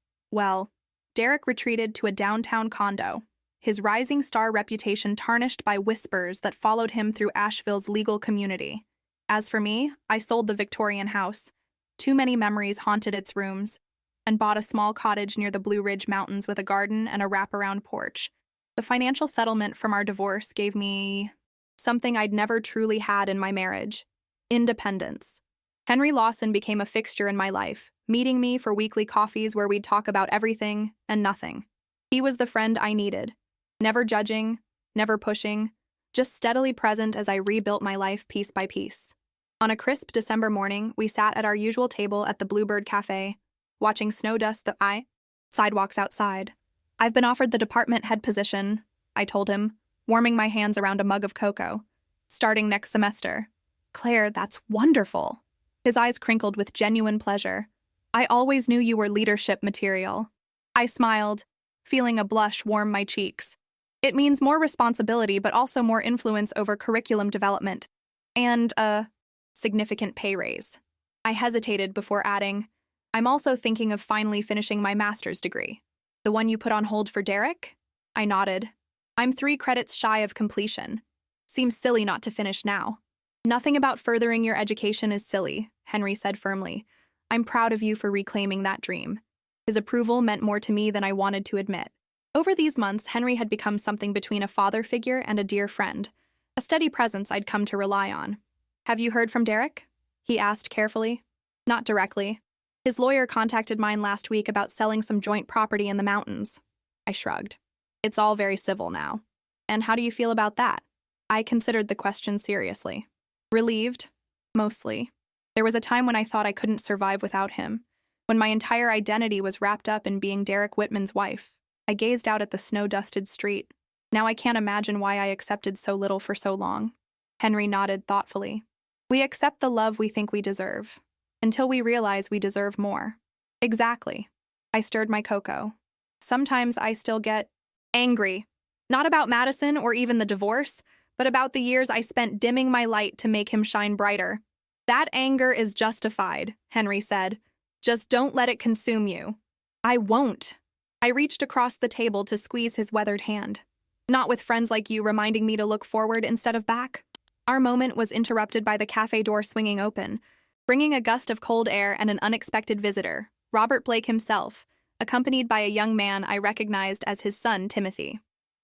retreated to a downtown condo, his rising star reputation tarnished by whispers that followed him through Asheville's legal community. As for me, I sold the Victorian house. Too many memories haunted its rooms, and bought a small cottage near the Blue Ridge Mountains with a garden and a wraparound porch. The financial settlement from our divorce gave me something I'd never truly had in my marriage: independence. Henry Lawson became a fixture in my life, meeting me for weekly coffees where we'd talk about everything and nothing. He was the friend I needed, never judging, never pushing, just steadily present as I rebuilt my life piece by piece. On a crisp December morning, we sat at our usual table at the Bluebird Cafe, watching snow dust the sidewalks outside. "I've been offered the department head position," I told him, warming my hands around a mug of cocoa. "Starting next semester." "Claire, that's wonderful." His eyes crinkled with genuine pleasure. "I always knew you were leadership material." I smiled, feeling a blush warm my cheeks. "It means more responsibility, but also more influence over curriculum development, and a significant pay raise." I hesitated before adding, "I'm also thinking of finally finishing my master's degree." "The one you put on hold for Derek?" I nodded. "I'm 3 credits shy of completion. Seems silly not to finish now." "Nothing about furthering your education is silly," Henry said firmly. "I'm proud of you for reclaiming that dream." His approval meant more to me than I wanted to admit. Over these months, Henry had become something between a father figure and a dear friend, a steady presence I'd come to rely on. "Have you heard from Derek?" he asked carefully. "Not directly. His lawyer contacted mine last week about selling some joint property in the mountains." I shrugged. "It's all very civil now." "And how do you feel about that?" I considered the question seriously. Relieved, mostly. There was a time when I thought I couldn't survive without him, when my entire identity was wrapped up in being Derek Whitman's wife. I gazed out at the snow-dusted street. Now I can't imagine why I accepted so little for so long. Henry nodded thoughtfully. "We accept the love we think we deserve, until we realize we deserve more." "Exactly." I stirred my cocoa. "Sometimes I still get angry. Not about Madison or even the divorce, but about the years I spent dimming my light to make him shine brighter." "That anger is justified," Henry said. "Just don't let it consume you." "I won't." I reached across the table to squeeze his weathered hand. "Not with friends like you reminding me to look forward instead of back." Our moment was interrupted by the cafe door swinging open, bringing a gust of cold air and an unexpected visitor, Robert Blake himself, accompanied by a young man I recognized as his son, Timothy.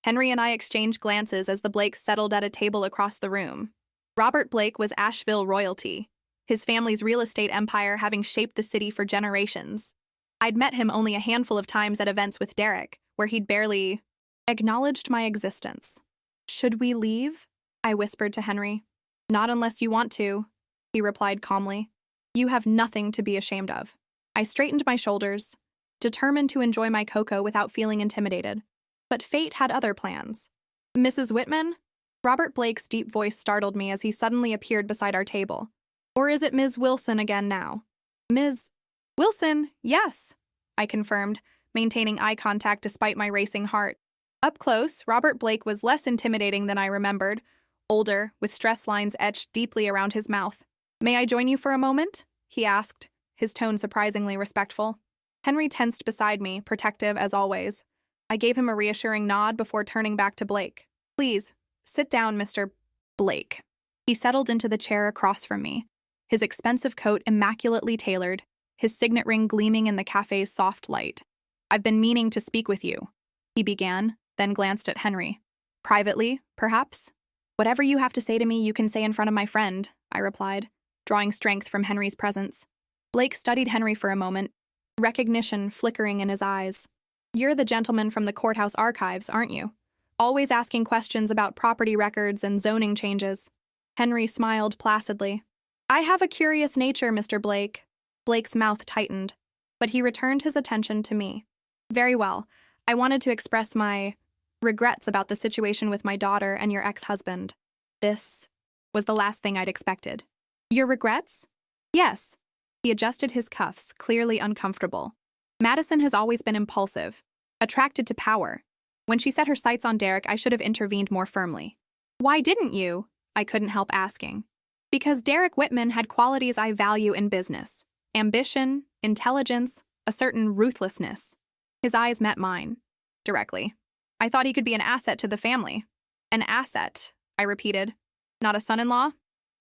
Henry and I exchanged glances as the Blakes settled at a table across the room. Robert Blake was Asheville royalty, his family's real estate empire having shaped the city for generations. I'd met him only a handful of times at events with Derek, where he'd barely acknowledged my existence. "Should we leave?" I whispered to Henry. "Not unless you want to," he replied calmly. "You have nothing to be ashamed of." I straightened my shoulders, determined to enjoy my cocoa without feeling intimidated. But fate had other plans. "Mrs. Whitman?" Robert Blake's deep voice startled me as he suddenly appeared beside our table. "Or is it Ms. Wilson again now?" "Ms. Wilson, yes," I confirmed, maintaining eye contact despite my racing heart. Up close, Robert Blake was less intimidating than I remembered, older, with stress lines etched deeply around his mouth. "May I join you for a moment?" he asked, his tone surprisingly respectful. Henry tensed beside me, protective as always. I gave him a reassuring nod before turning back to Blake. "Please, sit down, Mr. Blake." He settled into the chair across from me, his expensive coat immaculately tailored, his signet ring gleaming in the cafe's soft light. "I've been meaning to speak with you," he began, then glanced at Henry. "Privately, perhaps?" Whatever you have to say to me, you can say in front of my friend, I replied, drawing strength from Henry's presence. Blake studied Henry for a moment, recognition flickering in his eyes. You're the gentleman from the courthouse archives, aren't you? Always asking questions about property records and zoning changes. Henry smiled placidly. I have a curious nature, Mr. Blake. Blake's mouth tightened, but he returned his attention to me. Very well. I wanted to express my regrets about the situation with my daughter and your ex-husband. This was the last thing I'd expected. Your regrets? Yes. He adjusted his cuffs, clearly uncomfortable. Madison has always been impulsive, attracted to power. When she set her sights on Derek, I should have intervened more firmly. Why didn't you? I couldn't help asking. Because Derek Whitman had qualities I value in business. Ambition, intelligence, a certain ruthlessness. His eyes met mine, directly. I thought he could be an asset to the family. An asset, I repeated. Not a son-in-law?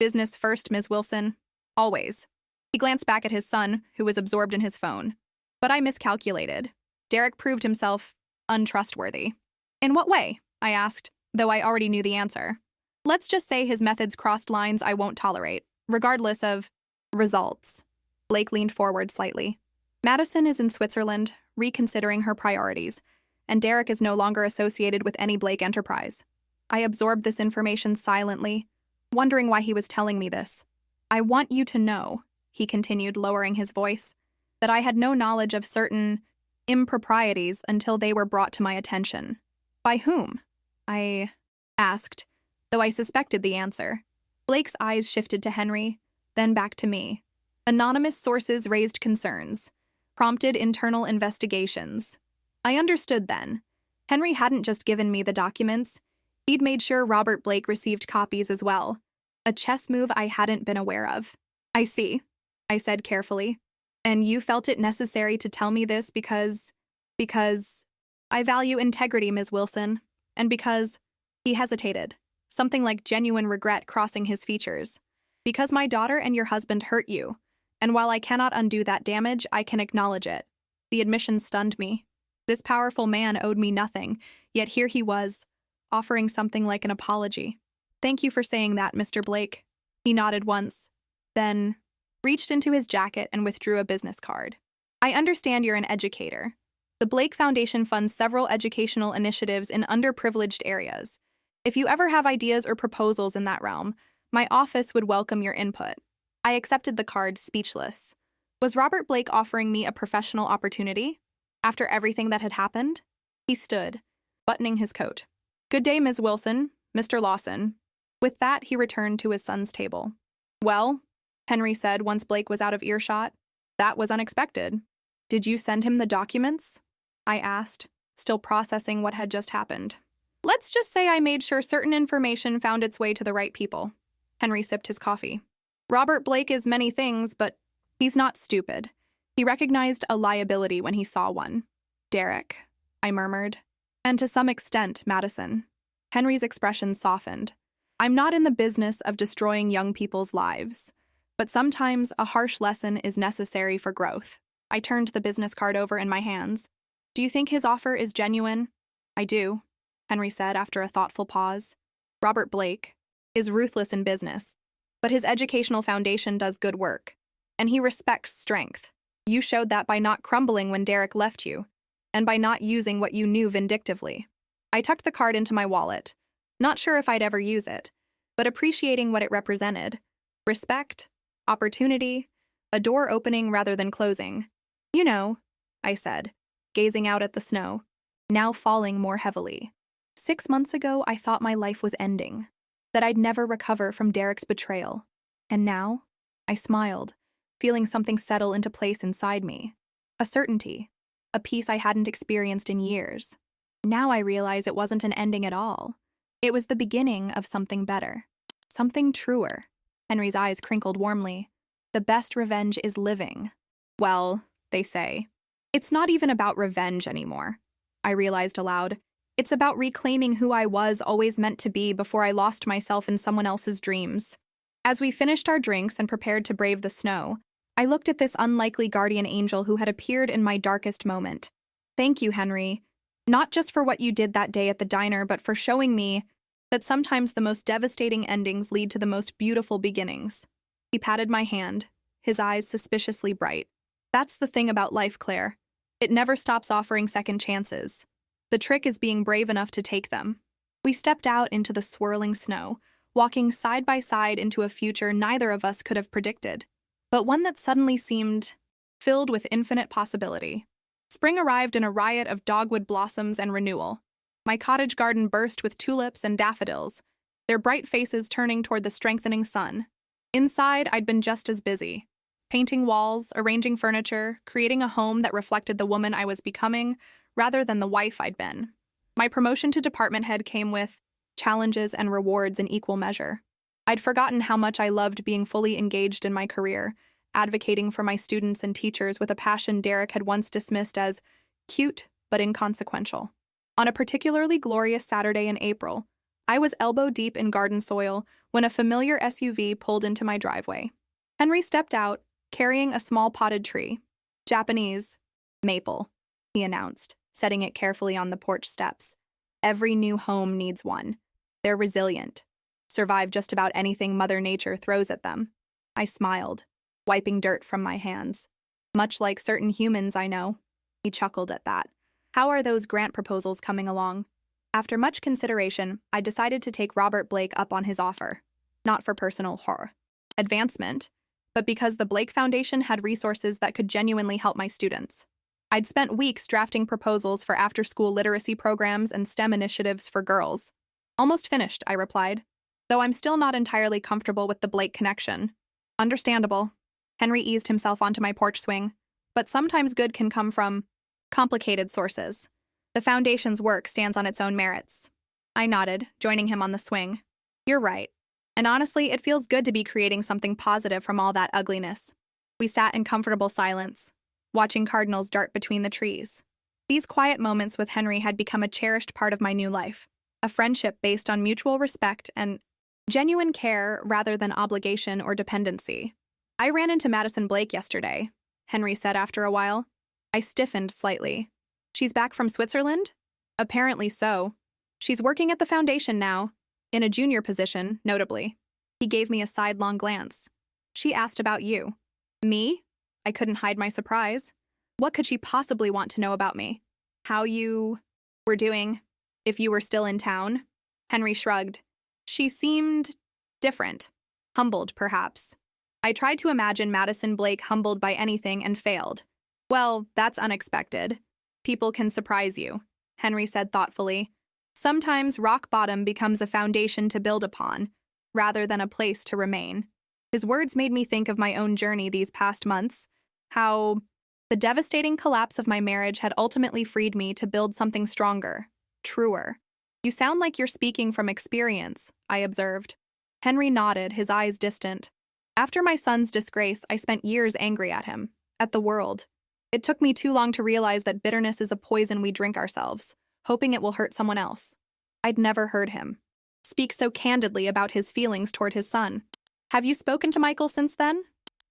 Business first, Ms. Wilson. Always. He glanced back at his son, who was absorbed in his phone. But I miscalculated. Derek proved himself untrustworthy. In what way? I asked, though I already knew the answer. Let's just say his methods crossed lines I won't tolerate, regardless of results. Blake leaned forward slightly. Madison is in Switzerland, reconsidering her priorities, and Derek is no longer associated with any Blake enterprise. I absorbed this information silently, wondering why he was telling me this. I want you to know, he continued, lowering his voice, that I had no knowledge of certain improprieties until they were brought to my attention. By whom? I asked, though I suspected the answer. Blake's eyes shifted to Henry, then back to me. Anonymous sources raised concerns, prompted internal investigations. I understood then. Henry hadn't just given me the documents, he'd made sure Robert Blake received copies as well. A chess move I hadn't been aware of. I see, I said carefully. And you felt it necessary to tell me this because I value integrity, Ms. Wilson, and because he hesitated, something like genuine regret crossing his features. Because my daughter and your husband hurt you, and while I cannot undo that damage, I can acknowledge it. The admission stunned me. This powerful man owed me nothing, yet here he was, offering something like an apology. Thank you for saying that, Mr. Blake. He nodded once, then reached into his jacket and withdrew a business card. I understand you're an educator. The Blake Foundation funds several educational initiatives in underprivileged areas. If you ever have ideas or proposals in that realm, my office would welcome your input. I accepted the card, speechless. Was Robert Blake offering me a professional opportunity? After everything that had happened? He stood, buttoning his coat. Good day, Ms. Wilson, Mr. Lawson. With that, he returned to his son's table. Well, Henry said once Blake was out of earshot, that was unexpected. Did you send him the documents? I asked, still processing what had just happened. Let's just say I made sure certain information found its way to the right people. Henry sipped his coffee. Robert Blake is many things, but he's not stupid. He recognized a liability when he saw one. Derek, I murmured. And to some extent, Madison. Henry's expression softened. I'm not in the business of destroying young people's lives, but sometimes a harsh lesson is necessary for growth. I turned the business card over in my hands. Do you think his offer is genuine? I do, Henry said after a thoughtful pause. Robert Blake is ruthless in business, but his educational foundation does good work, and he respects strength. You showed that by not crumbling when Derek left you, and by not using what you knew vindictively. I tucked the card into my wallet, not sure if I'd ever use it, but appreciating what it represented. Respect, opportunity, a door opening rather than closing. You know, I said, gazing out at the snow, now falling more heavily. 6 months ago, I thought my life was ending, that I'd never recover from Derek's betrayal. And now, I smiled, feeling something settle into place inside me. A certainty, a peace I hadn't experienced in years. Now I realize it wasn't an ending at all. It was the beginning of something better, something truer. Henry's eyes crinkled warmly. The best revenge is living. Well, they say. It's not even about revenge anymore, I realized aloud. It's about reclaiming who I was always meant to be before I lost myself in someone else's dreams. As we finished our drinks and prepared to brave the snow, I looked at this unlikely guardian angel who had appeared in my darkest moment. Thank you, Henry. Not just for what you did that day at the diner, but for showing me that sometimes the most devastating endings lead to the most beautiful beginnings. He patted my hand, his eyes suspiciously bright. That's the thing about life, Claire. It never stops offering second chances. The trick is being brave enough to take them. We stepped out into the swirling snow, walking side by side into a future neither of us could have predicted, but one that suddenly seemed filled with infinite possibility. Spring arrived in a riot of dogwood blossoms and renewal. My cottage garden burst with tulips and daffodils, their bright faces turning toward the strengthening sun. Inside, I'd been just as busy, painting walls, arranging furniture, creating a home that reflected the woman I was becoming rather than the wife I'd been. My promotion to department head came with challenges and rewards in equal measure. I'd forgotten how much I loved being fully engaged in my career, advocating for my students and teachers with a passion Derek had once dismissed as cute but inconsequential. On a particularly glorious Saturday in April, I was elbow-deep in garden soil when a familiar SUV pulled into my driveway. Henry stepped out, carrying a small potted tree. Japanese maple, he announced, setting it carefully on the porch steps. Every new home needs one. They're resilient, survive just about anything Mother Nature throws at them. I smiled, wiping dirt from my hands. Much like certain humans I know. He chuckled at that. How are those grant proposals coming along? After much consideration, I decided to take Robert Blake up on his offer. Not for personal advancement, but because the Blake Foundation had resources that could genuinely help my students. I'd spent weeks drafting proposals for after-school literacy programs and STEM initiatives for girls. Almost finished, I replied, though I'm still not entirely comfortable with the Blake connection. Understandable. Henry eased himself onto my porch swing, but sometimes good can come from complicated sources. The Foundation's work stands on its own merits. I nodded, joining him on the swing. You're right. And honestly, it feels good to be creating something positive from all that ugliness. We sat in comfortable silence, watching cardinals dart between the trees. These quiet moments with Henry had become a cherished part of my new life, a friendship based on mutual respect and genuine care rather than obligation or dependency. I ran into Madison Blake yesterday, Henry said after a while. I stiffened slightly. She's back from Switzerland? Apparently so. She's working at the Foundation now, in a junior position, notably. He gave me a sidelong glance. She asked about you. Me? I couldn't hide my surprise. What could she possibly want to know about me? How you were doing, if you were still in town? Henry shrugged. She seemed different. Humbled, perhaps. I tried to imagine Madison Blake humbled by anything and failed. Well, that's unexpected. People can surprise you, Henry said thoughtfully. Sometimes rock bottom becomes a foundation to build upon, rather than a place to remain. His words made me think of my own journey these past months, how the devastating collapse of my marriage had ultimately freed me to build something stronger, truer. You sound like you're speaking from experience, I observed. Henry nodded, his eyes distant. After my son's disgrace, I spent years angry at him, at the world. It took me too long to realize that bitterness is a poison we drink ourselves, hoping it will hurt someone else. I'd never heard him speak so candidly about his feelings toward his son. Have you spoken to Michael since then?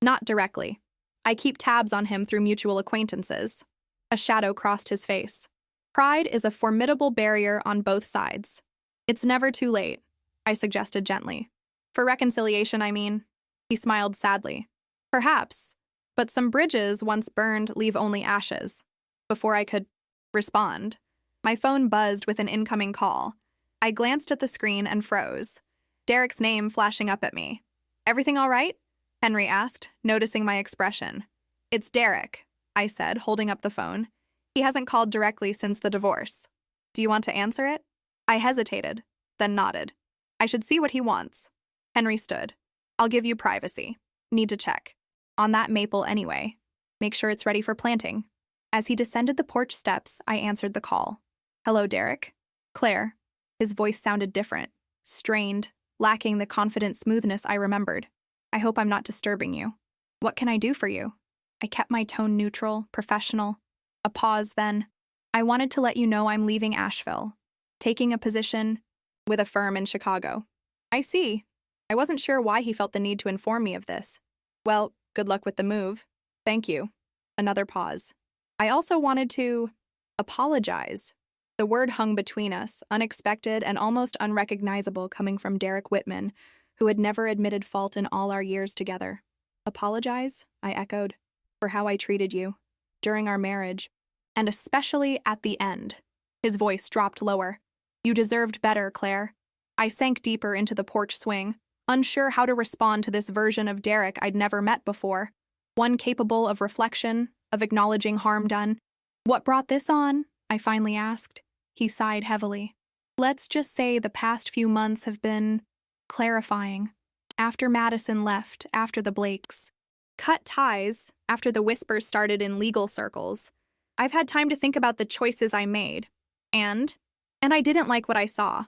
Not directly. I keep tabs on him through mutual acquaintances. A shadow crossed his face. Pride is a formidable barrier on both sides. It's never too late, I suggested gently. For reconciliation, I mean. He smiled sadly. Perhaps. But some bridges once burned leave only ashes. Before I could respond, my phone buzzed with an incoming call. I glanced at the screen and froze, Derek's name flashing up at me. Everything all right? Henry asked, noticing my expression. It's Derek, I said, holding up the phone. He hasn't called directly since the divorce. Do you want to answer it? I hesitated, then nodded. I should see what he wants. Henry stood. I'll give you privacy. Need to check. On that maple anyway. Make sure it's ready for planting. As he descended the porch steps, I answered the call. Hello, Derek. Claire. His voice sounded different, strained, lacking the confident smoothness I remembered. I hope I'm not disturbing you. What can I do for you? I kept my tone neutral, professional. A pause then. I wanted to let you know I'm leaving Asheville, taking a position with a firm in Chicago. I see. I wasn't sure why he felt the need to inform me of this. Well, good luck with the move. Thank you. Another pause. I also wanted to apologize The word hung between us, unexpected and almost unrecognizable coming from Derek Whitman, who had never admitted fault in all our years together. Apologize? I echoed. For how I treated you. During our marriage. And especially at the end. His voice dropped lower. You deserved better, Claire. I sank deeper into the porch swing, unsure how to respond to this version of Derek I'd never met before. One capable of reflection, of acknowledging harm done. What brought this on? I finally asked. He sighed heavily. Let's just say the past few months have been clarifying. After Madison left, after the Blakes cut ties, after the whispers started in legal circles, I've had time to think about the choices I made. And I didn't like what I saw.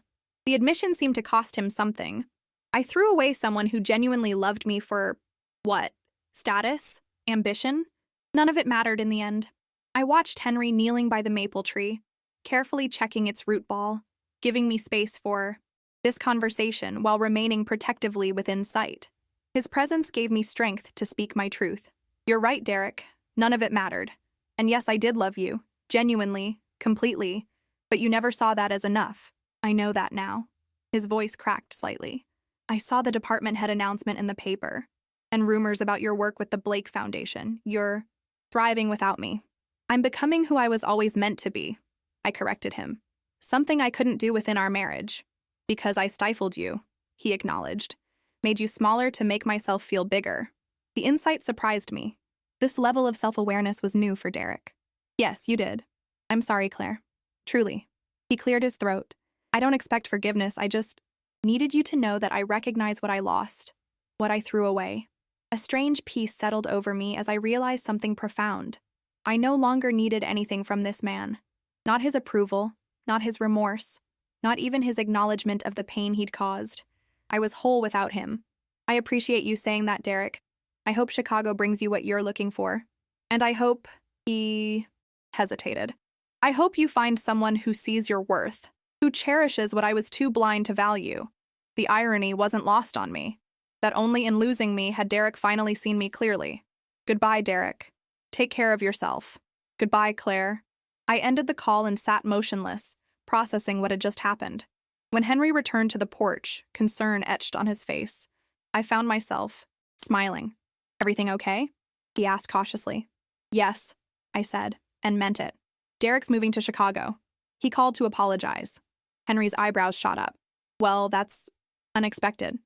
The admission seemed to cost him something. I threw away someone who genuinely loved me for, what? Status? Ambition? None of it mattered in the end. I watched Henry kneeling by the maple tree, carefully checking its root ball, giving me space for this conversation while remaining protectively within sight. His presence gave me strength to speak my truth. You're right, Derek. None of it mattered. And yes, I did love you. Genuinely. Completely. But you never saw that as enough. I know that now. His voice cracked slightly. I saw the department head announcement in the paper, and rumors about your work with the Blake Foundation. You're thriving without me. I'm becoming who I was always meant to be. I corrected him. Something I couldn't do within our marriage. Because I stifled you, he acknowledged. Made you smaller to make myself feel bigger. The insight surprised me. This level of self-awareness was new for Derek. Yes, you did. I'm sorry, Claire. Truly. He cleared his throat. I don't expect forgiveness, I just needed you to know that I recognize what I lost, what I threw away. A strange peace settled over me as I realized something profound. I no longer needed anything from this man. Not his approval, not his remorse, not even his acknowledgement of the pain he'd caused. I was whole without him. I appreciate you saying that, Derek. I hope Chicago brings you what you're looking for. And I hope he hesitated. I hope you find someone who sees your worth, who cherishes what I was too blind to value. The irony wasn't lost on me, that only in losing me had Derek finally seen me clearly. Goodbye, Derek. Take care of yourself. Goodbye, Claire. I ended the call and sat motionless, processing what had just happened. When Henry returned to the porch, concern etched on his face, I found myself smiling. Everything okay? He asked cautiously. Yes, I said, and meant it. Derek's moving to Chicago. He called to apologize. Henry's eyebrows shot up. Well, that's unexpected.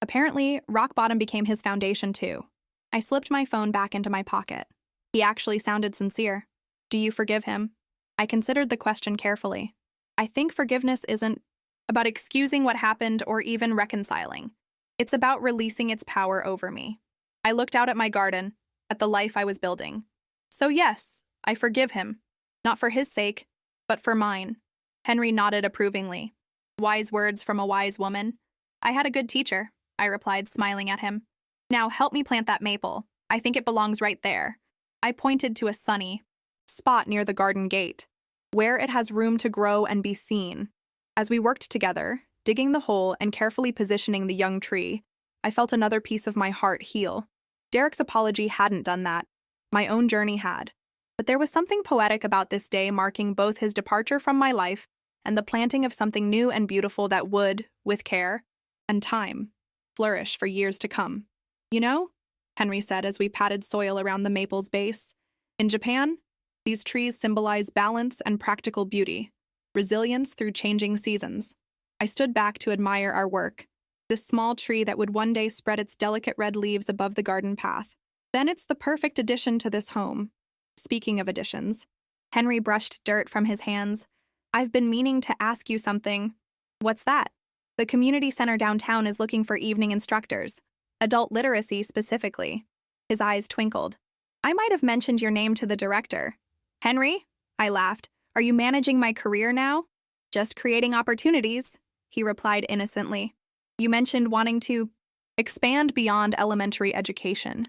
Apparently, rock bottom became his foundation too. I slipped my phone back into my pocket. He actually sounded sincere. Do you forgive him? I considered the question carefully. I think forgiveness isn't about excusing what happened or even reconciling. It's about releasing its power over me. I looked out at my garden, at the life I was building. So yes, I forgive him. Not for his sake, but for mine. Henry nodded approvingly. Wise words from a wise woman. I had a good teacher, I replied, smiling at him. Now help me plant that maple. I think it belongs right there. I pointed to a sunny spot near the garden gate, where it has room to grow and be seen. As we worked together, digging the hole and carefully positioning the young tree, I felt another piece of my heart heal. Derek's apology hadn't done that. My own journey had. But there was something poetic about this day marking both his departure from my life and the planting of something new and beautiful that would, with care and time, flourish for years to come. You know, Henry said as we patted soil around the maple's base, in Japan, these trees symbolize balance and practical beauty, resilience through changing seasons. I stood back to admire our work, this small tree that would one day spread its delicate red leaves above the garden path. Then it's the perfect addition to this home. Speaking of additions, Henry brushed dirt from his hands. I've been meaning to ask you something. What's that? The community center downtown is looking for evening instructors, adult literacy specifically. His eyes twinkled. I might have mentioned your name to the director. Henry? I laughed. Are you managing my career now? Just creating opportunities, he replied innocently. You mentioned wanting to expand beyond elementary education.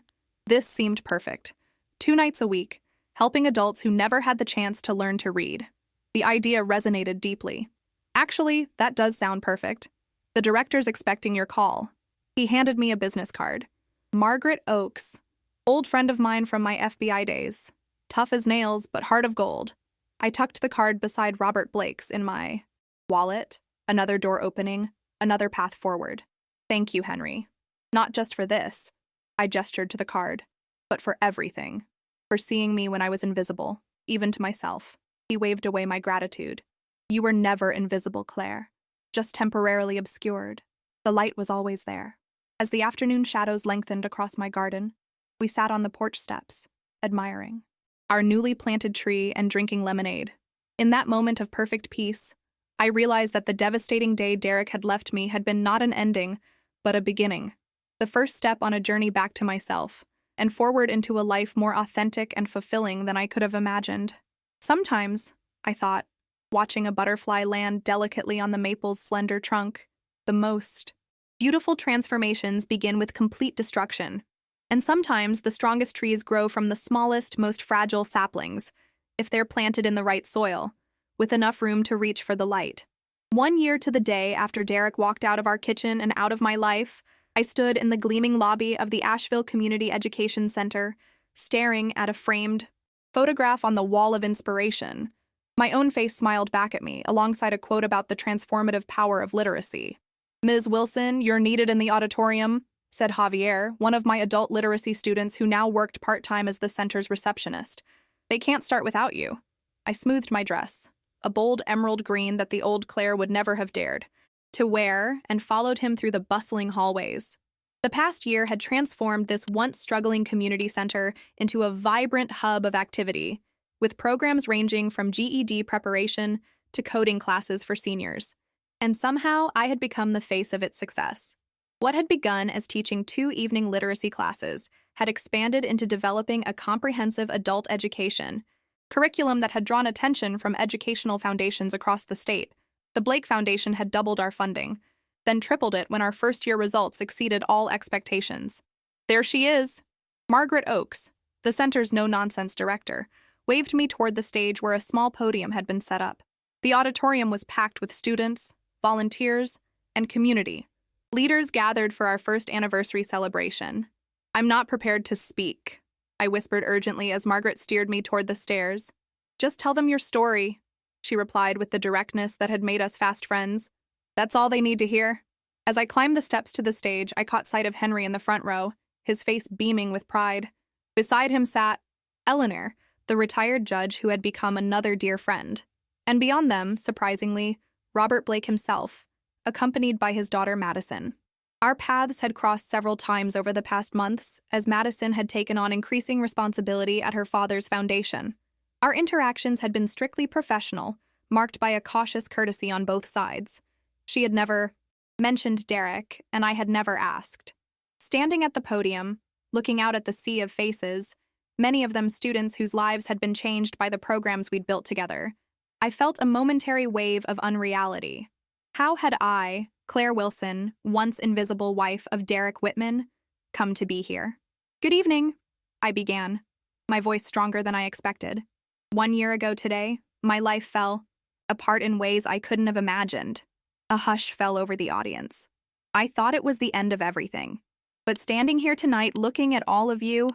This seemed perfect. 2 nights a week, helping adults who never had the chance to learn to read. The idea resonated deeply. Actually, that does sound perfect. The director's expecting your call. He handed me a business card. Margaret Oakes, old friend of mine from my FBI days. Tough as nails, but heart of gold. I tucked the card beside Robert Blake's in my wallet, another door opening, another path forward. Thank you, Henry. Not just for this, I gestured to the card, but for everything. For seeing me when I was invisible, even to myself. He waved away my gratitude. You were never invisible, Claire. Just temporarily obscured. The light was always there. As the afternoon shadows lengthened across my garden, we sat on the porch steps, admiring our newly planted tree and drinking lemonade. In that moment of perfect peace, I realized that the devastating day Derek had left me had been not an ending, but a beginning. The first step on a journey back to myself, and forward into a life more authentic and fulfilling than I could have imagined. Sometimes, I thought, watching a butterfly land delicately on the maple's slender trunk, the most beautiful transformations begin with complete destruction. And sometimes the strongest trees grow from the smallest, most fragile saplings, if they're planted in the right soil, with enough room to reach for the light. 1 year to the day after Derek walked out of our kitchen and out of my life, I stood in the gleaming lobby of the Asheville Community Education Center, staring at a framed photograph on the wall of inspiration. My own face smiled back at me, alongside a quote about the transformative power of literacy. Ms. Wilson, you're needed in the auditorium, said Javier, one of my adult literacy students who now worked part-time as the center's receptionist. They can't start without you. I smoothed my dress, a bold emerald green that the old Claire would never have dared to wear, and followed him through the bustling hallways. The past year had transformed this once struggling community center into a vibrant hub of activity, with programs ranging from GED preparation to coding classes for seniors. And somehow I had become the face of its success. What had begun as teaching 2 evening literacy classes had expanded into developing a comprehensive adult education curriculum that had drawn attention from educational foundations across the state. The Blake Foundation had doubled our funding, then tripled it when our first-year results exceeded all expectations. There she is! Margaret Oakes, the center's no-nonsense director, waved me toward the stage where a small podium had been set up. The auditorium was packed with students, volunteers, and community. Leaders gathered for our first anniversary celebration. I'm not prepared to speak, I whispered urgently as Margaret steered me toward the stairs. Just tell them your story, she replied with the directness that had made us fast friends. That's all they need to hear. As I climbed the steps to the stage, I caught sight of Henry in the front row, his face beaming with pride. Beside him sat Eleanor, the retired judge who had become another dear friend. And beyond them, surprisingly, Robert Blake himself, accompanied by his daughter Madison. Our paths had crossed several times over the past months, as Madison had taken on increasing responsibility at her father's foundation. Our interactions had been strictly professional, marked by a cautious courtesy on both sides. She had never mentioned Derek, and I had never asked. Standing at the podium, looking out at the sea of faces, many of them students whose lives had been changed by the programs we'd built together, I felt a momentary wave of unreality. How had I, Claire Wilson, once invisible wife of Derek Whitman, come to be here? Good evening, I began, my voice stronger than I expected. 1 year ago today, my life fell apart in ways I couldn't have imagined. A hush fell over the audience. I thought it was the end of everything. But standing here tonight looking at all of you,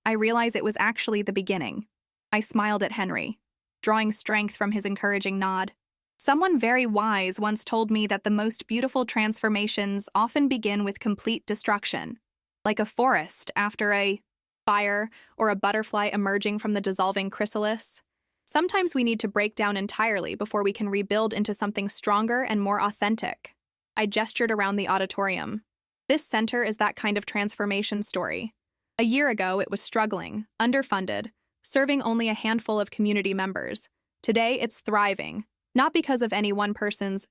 I realized it was actually the beginning. I smiled at Henry, drawing strength from his encouraging nod. Someone very wise once told me that the most beautiful transformations often begin with complete destruction, like a forest after a fire or a butterfly emerging from the dissolving chrysalis. Sometimes we need to break down entirely before we can rebuild into something stronger and more authentic. I gestured around the auditorium. This center is that kind of transformation story. A year ago, it was struggling, underfunded, serving only a handful of community members. Today, it's thriving, not because of any one person's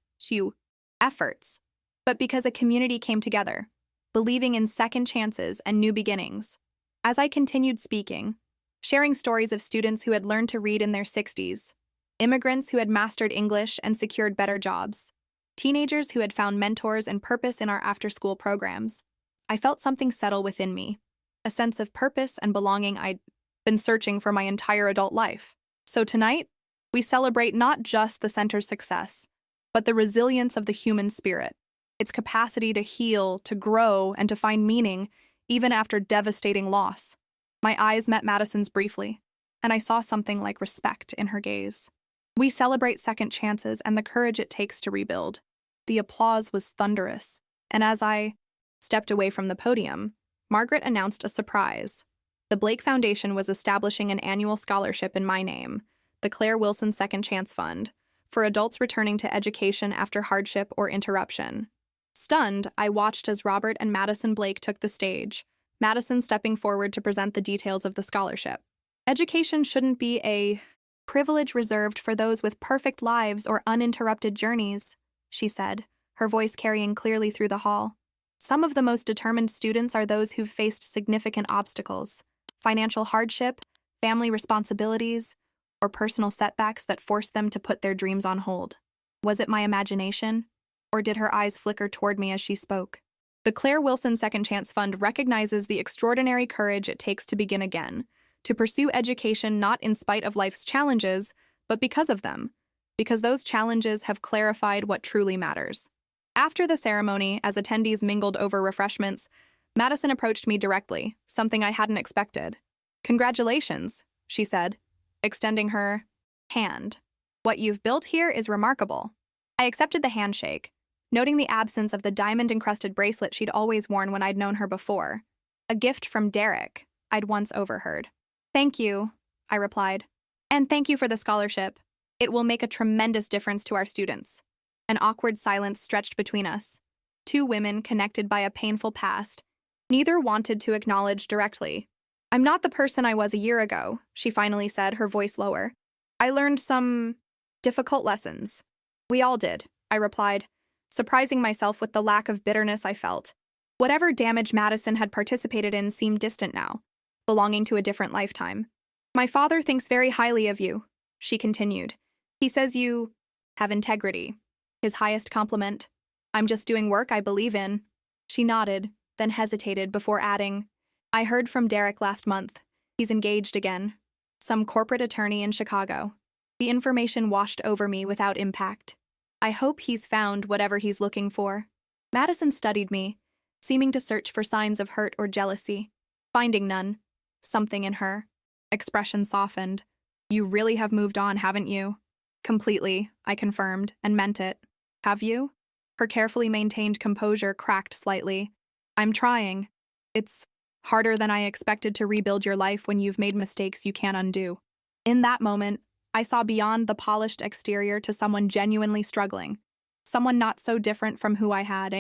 efforts, but because a community came together, believing in second chances and new beginnings. As I continued speaking, sharing stories of students who had learned to read in their 60s, immigrants who had mastered English and secured better jobs, teenagers who had found mentors and purpose in our after-school programs, I felt something settle within me, a sense of purpose and belonging I'd been searching for my entire adult life. So tonight, we celebrate not just the center's success, but the resilience of the human spirit, its capacity to heal, to grow, and to find meaning, even after devastating loss. My eyes met Madison's briefly, and I saw something like respect in her gaze. We celebrate second chances and the courage it takes to rebuild. The applause was thunderous, and as I stepped away from the podium, Margaret announced a surprise. The Blake Foundation was establishing an annual scholarship in my name, the Claire Wilson Second Chance Fund, for adults returning to education after hardship or interruption. Stunned, I watched as Robert and Madison Blake took the stage, Madison stepping forward to present the details of the scholarship. Education shouldn't be a privilege reserved for those with perfect lives or uninterrupted journeys, she said, her voice carrying clearly through the hall. Some of the most determined students are those who've faced significant obstacles, financial hardship, family responsibilities, or personal setbacks that forced them to put their dreams on hold. Was it my imagination? Or did her eyes flicker toward me as she spoke? The Claire Wilson Second Chance Fund recognizes the extraordinary courage it takes to begin again, to pursue education not in spite of life's challenges, but because of them, because those challenges have clarified what truly matters. After the ceremony, as attendees mingled over refreshments, Madison approached me directly, something I hadn't expected. "Congratulations," she said, extending her hand. "What you've built here is remarkable." I accepted the handshake, noting the absence of the diamond-encrusted bracelet she'd always worn when I'd known her before, a gift from Derek I'd once overheard. "Thank you," I replied. "And thank you for the scholarship. It will make a tremendous difference to our students." An awkward silence stretched between us. Two women connected by a painful past. Neither wanted to acknowledge directly. "I'm not the person I was a year ago," she finally said, her voice lower. "I learned some difficult lessons." "We all did," I replied, surprising myself with the lack of bitterness I felt. Whatever damage Madison had participated in seemed distant now, belonging to a different lifetime. "My father thinks very highly of you," she continued. "He says you have integrity. His highest compliment. I'm just doing work I believe in." She nodded, then hesitated before adding, "I heard from Derek last month. He's engaged again. Some corporate attorney in Chicago." The information washed over me without impact. "I hope he's found whatever he's looking for." Madison studied me, seeming to search for signs of hurt or jealousy. Finding none. Something in her expression softened. "You really have moved on, haven't you?" "Completely," I confirmed, and meant it. "Have you?" Her carefully maintained composure cracked slightly. "I'm trying. It's harder than I expected to rebuild your life when you've made mistakes you can't undo." In that moment, I saw beyond the polished exterior to someone genuinely struggling. Someone not so different from who I had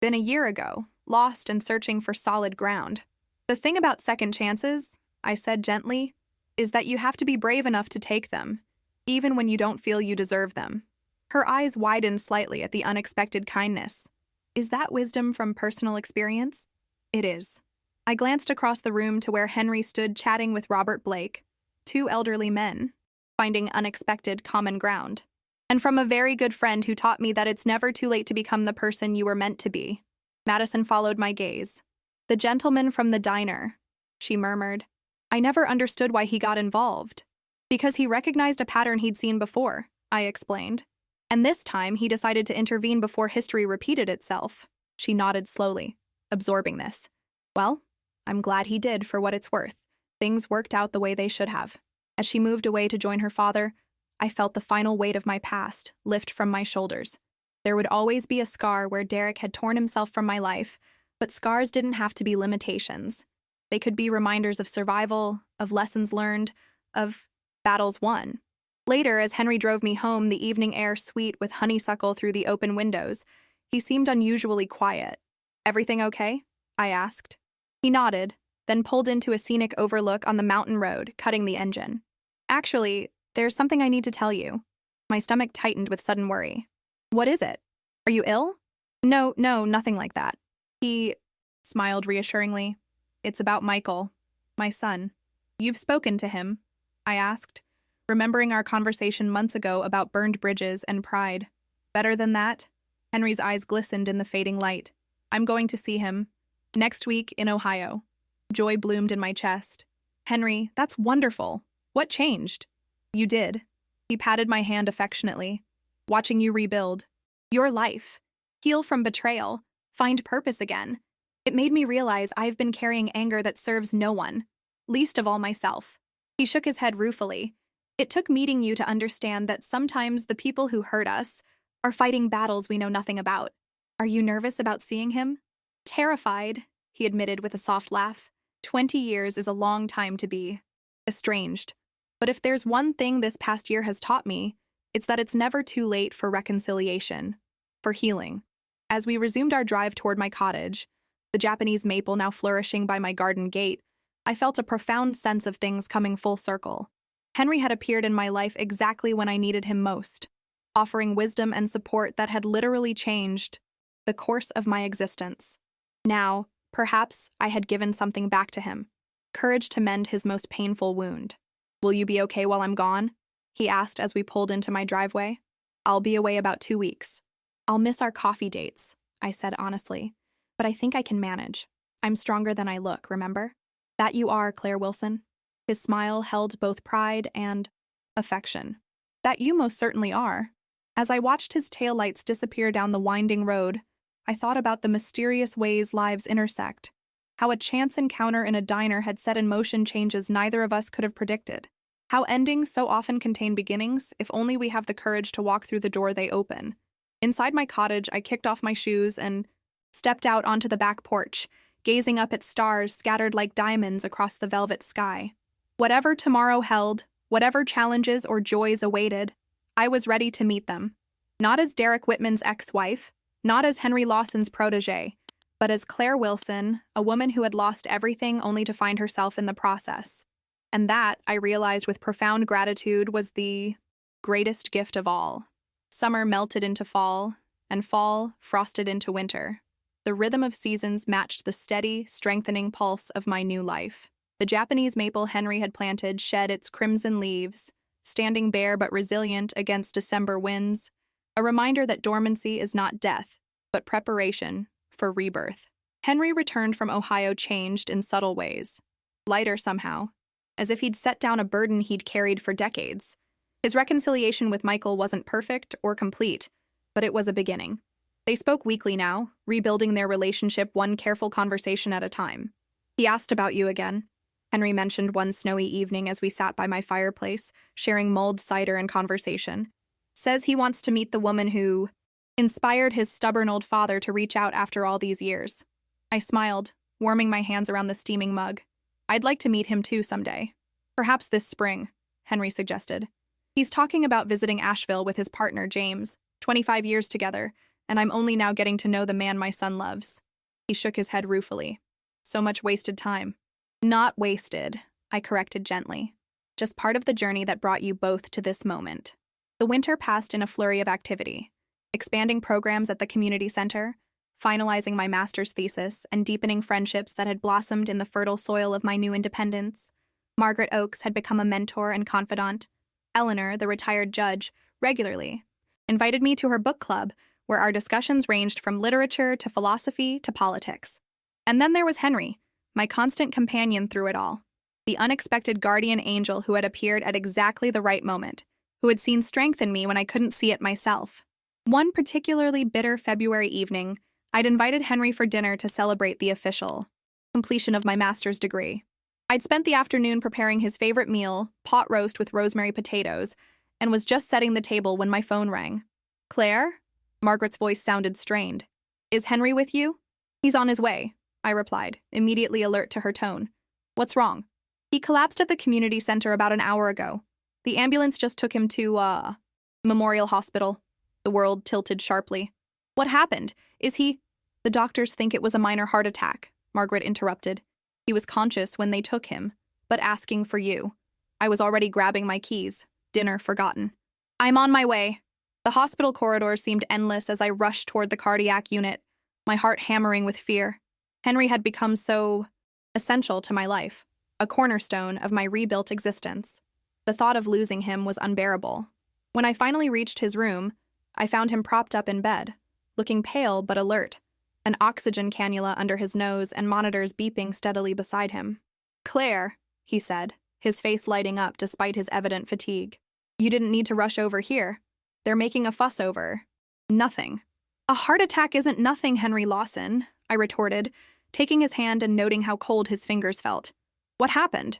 been a year ago, lost and searching for solid ground. "The thing about second chances," I said gently, "is that you have to be brave enough to take them, even when you don't feel you deserve them." Her eyes widened slightly at the unexpected kindness. "Is that wisdom from personal experience?" "It is." I glanced across the room to where Henry stood chatting with Robert Blake, two elderly men, finding unexpected common ground. "And from a very good friend who taught me that it's never too late to become the person you were meant to be." Madison followed my gaze. "The gentleman from the diner," she murmured. "I never understood why he got involved." "Because he recognized a pattern he'd seen before," I explained. "And this time he decided to intervene before history repeated itself." She nodded slowly, absorbing this. "Well, I'm glad he did, for what it's worth. Things worked out the way they should have." As she moved away to join her father, I felt the final weight of my past lift from my shoulders. There would always be a scar where Derek had torn himself from my life, but scars didn't have to be limitations. They could be reminders of survival, of lessons learned, of battles won. Later, as Henry drove me home, the evening air sweet with honeysuckle through the open windows, he seemed unusually quiet. "Everything okay?" I asked. He nodded, then pulled into a scenic overlook on the mountain road, cutting the engine. "Actually, there's something I need to tell you." My stomach tightened with sudden worry. "What is it? Are you ill?" No, nothing like that." He smiled reassuringly. "It's about Michael, my son." "You've spoken to him?" I asked, remembering our conversation months ago about burned bridges and pride. "Better than that?" Henry's eyes glistened in the fading light. "I'm going to see him. Next week in Ohio." Joy bloomed in my chest. "Henry, that's wonderful. What changed?" "You did." He patted my hand affectionately. "Watching you rebuild your life, heal from betrayal, find purpose again. It made me realize I've been carrying anger that serves no one, least of all myself." He shook his head ruefully. It took meeting you to understand that sometimes the people who hurt us are fighting battles we know nothing about. Are you nervous about seeing him? Terrified, he admitted with a soft laugh. 20 years is a long time to be estranged. But if there's one thing this past year has taught me, it's that it's never too late for reconciliation, for healing. As we resumed our drive toward my cottage, the Japanese maple now flourishing by my garden gate, I felt a profound sense of things coming full circle. Henry had appeared in my life exactly when I needed him most, offering wisdom and support that had literally changed the course of my existence. Now, perhaps I had given something back to him, courage to mend his most painful wound. "Will you be okay while I'm gone?" he asked as we pulled into my driveway. "I'll be away about 2 weeks. I'll miss our coffee dates," I said honestly, "but I think I can manage. I'm stronger than I look, remember?" "That you are, Claire Wilson." His smile held both pride and affection. "That you most certainly are." As I watched his taillights disappear down the winding road, I thought about the mysterious ways lives intersect, how a chance encounter in a diner had set in motion changes neither of us could have predicted, how endings so often contain beginnings if only we have the courage to walk through the door they open. Inside my cottage, I kicked off my shoes and stepped out onto the back porch, gazing up at stars scattered like diamonds across the velvet sky. Whatever tomorrow held, whatever challenges or joys awaited, I was ready to meet them. Not as Derek Whitman's ex-wife, not as Henry Lawson's protege, but as Claire Wilson, a woman who had lost everything only to find herself in the process. And that, I realized with profound gratitude, was the greatest gift of all. Summer melted into fall, and fall frosted into winter. The rhythm of seasons matched the steady, strengthening pulse of my new life. The Japanese maple Henry had planted shed its crimson leaves, standing bare but resilient against December winds, a reminder that dormancy is not death, but preparation for rebirth. Henry returned from Ohio changed in subtle ways, lighter somehow, as if he'd set down a burden he'd carried for decades. His reconciliation with Michael wasn't perfect or complete, but it was a beginning. They spoke weekly now, rebuilding their relationship one careful conversation at a time. "He asked about you again," Henry mentioned one snowy evening as we sat by my fireplace, sharing mulled cider and conversation. "Says he wants to meet the woman who inspired his stubborn old father to reach out after all these years." I smiled, warming my hands around the steaming mug. "I'd like to meet him too someday. Perhaps this spring," Henry suggested. "He's talking about visiting Asheville with his partner, James, 25 years together, and I'm only now getting to know the man my son loves." He shook his head ruefully. "So much wasted time." "Not wasted," I corrected gently. "Just part of the journey that brought you both to this moment." The winter passed in a flurry of activity, expanding programs at the community center, finalizing my master's thesis, and deepening friendships that had blossomed in the fertile soil of my new independence. Margaret Oakes had become a mentor and confidant. Eleanor, the retired judge, regularly invited me to her book club, where our discussions ranged from literature to philosophy to politics. And then there was Henry, my constant companion through it all, the unexpected guardian angel who had appeared at exactly the right moment, who had seen strength in me when I couldn't see it myself. One particularly bitter February evening, I'd invited Henry for dinner to celebrate the official completion of my master's degree. I'd spent the afternoon preparing his favorite meal, pot roast with rosemary potatoes, and was just setting the table when my phone rang. "Claire?" Margaret's voice sounded strained. "Is Henry with you?" "He's on his way," I replied, immediately alert to her tone. "What's wrong?" "He collapsed at the community center about an hour ago. The ambulance just took him to, Memorial Hospital." The world tilted sharply. "What happened? Is he—" "The doctors think it was a minor heart attack," Margaret interrupted. "He was conscious when they took him, but asking for you." I was already grabbing my keys, dinner forgotten. "I'm on my way." The hospital corridors seemed endless as I rushed toward the cardiac unit, my heart hammering with fear. Henry had become so essential to my life, a cornerstone of my rebuilt existence. The thought of losing him was unbearable. When I finally reached his room, I found him propped up in bed, looking pale but alert, an oxygen cannula under his nose and monitors beeping steadily beside him. "Claire," he said, his face lighting up despite his evident fatigue. "You didn't need to rush over here. They're making a fuss over nothing." "A heart attack isn't nothing, Henry Lawson," I retorted, taking his hand and noting how cold his fingers felt. "What happened?"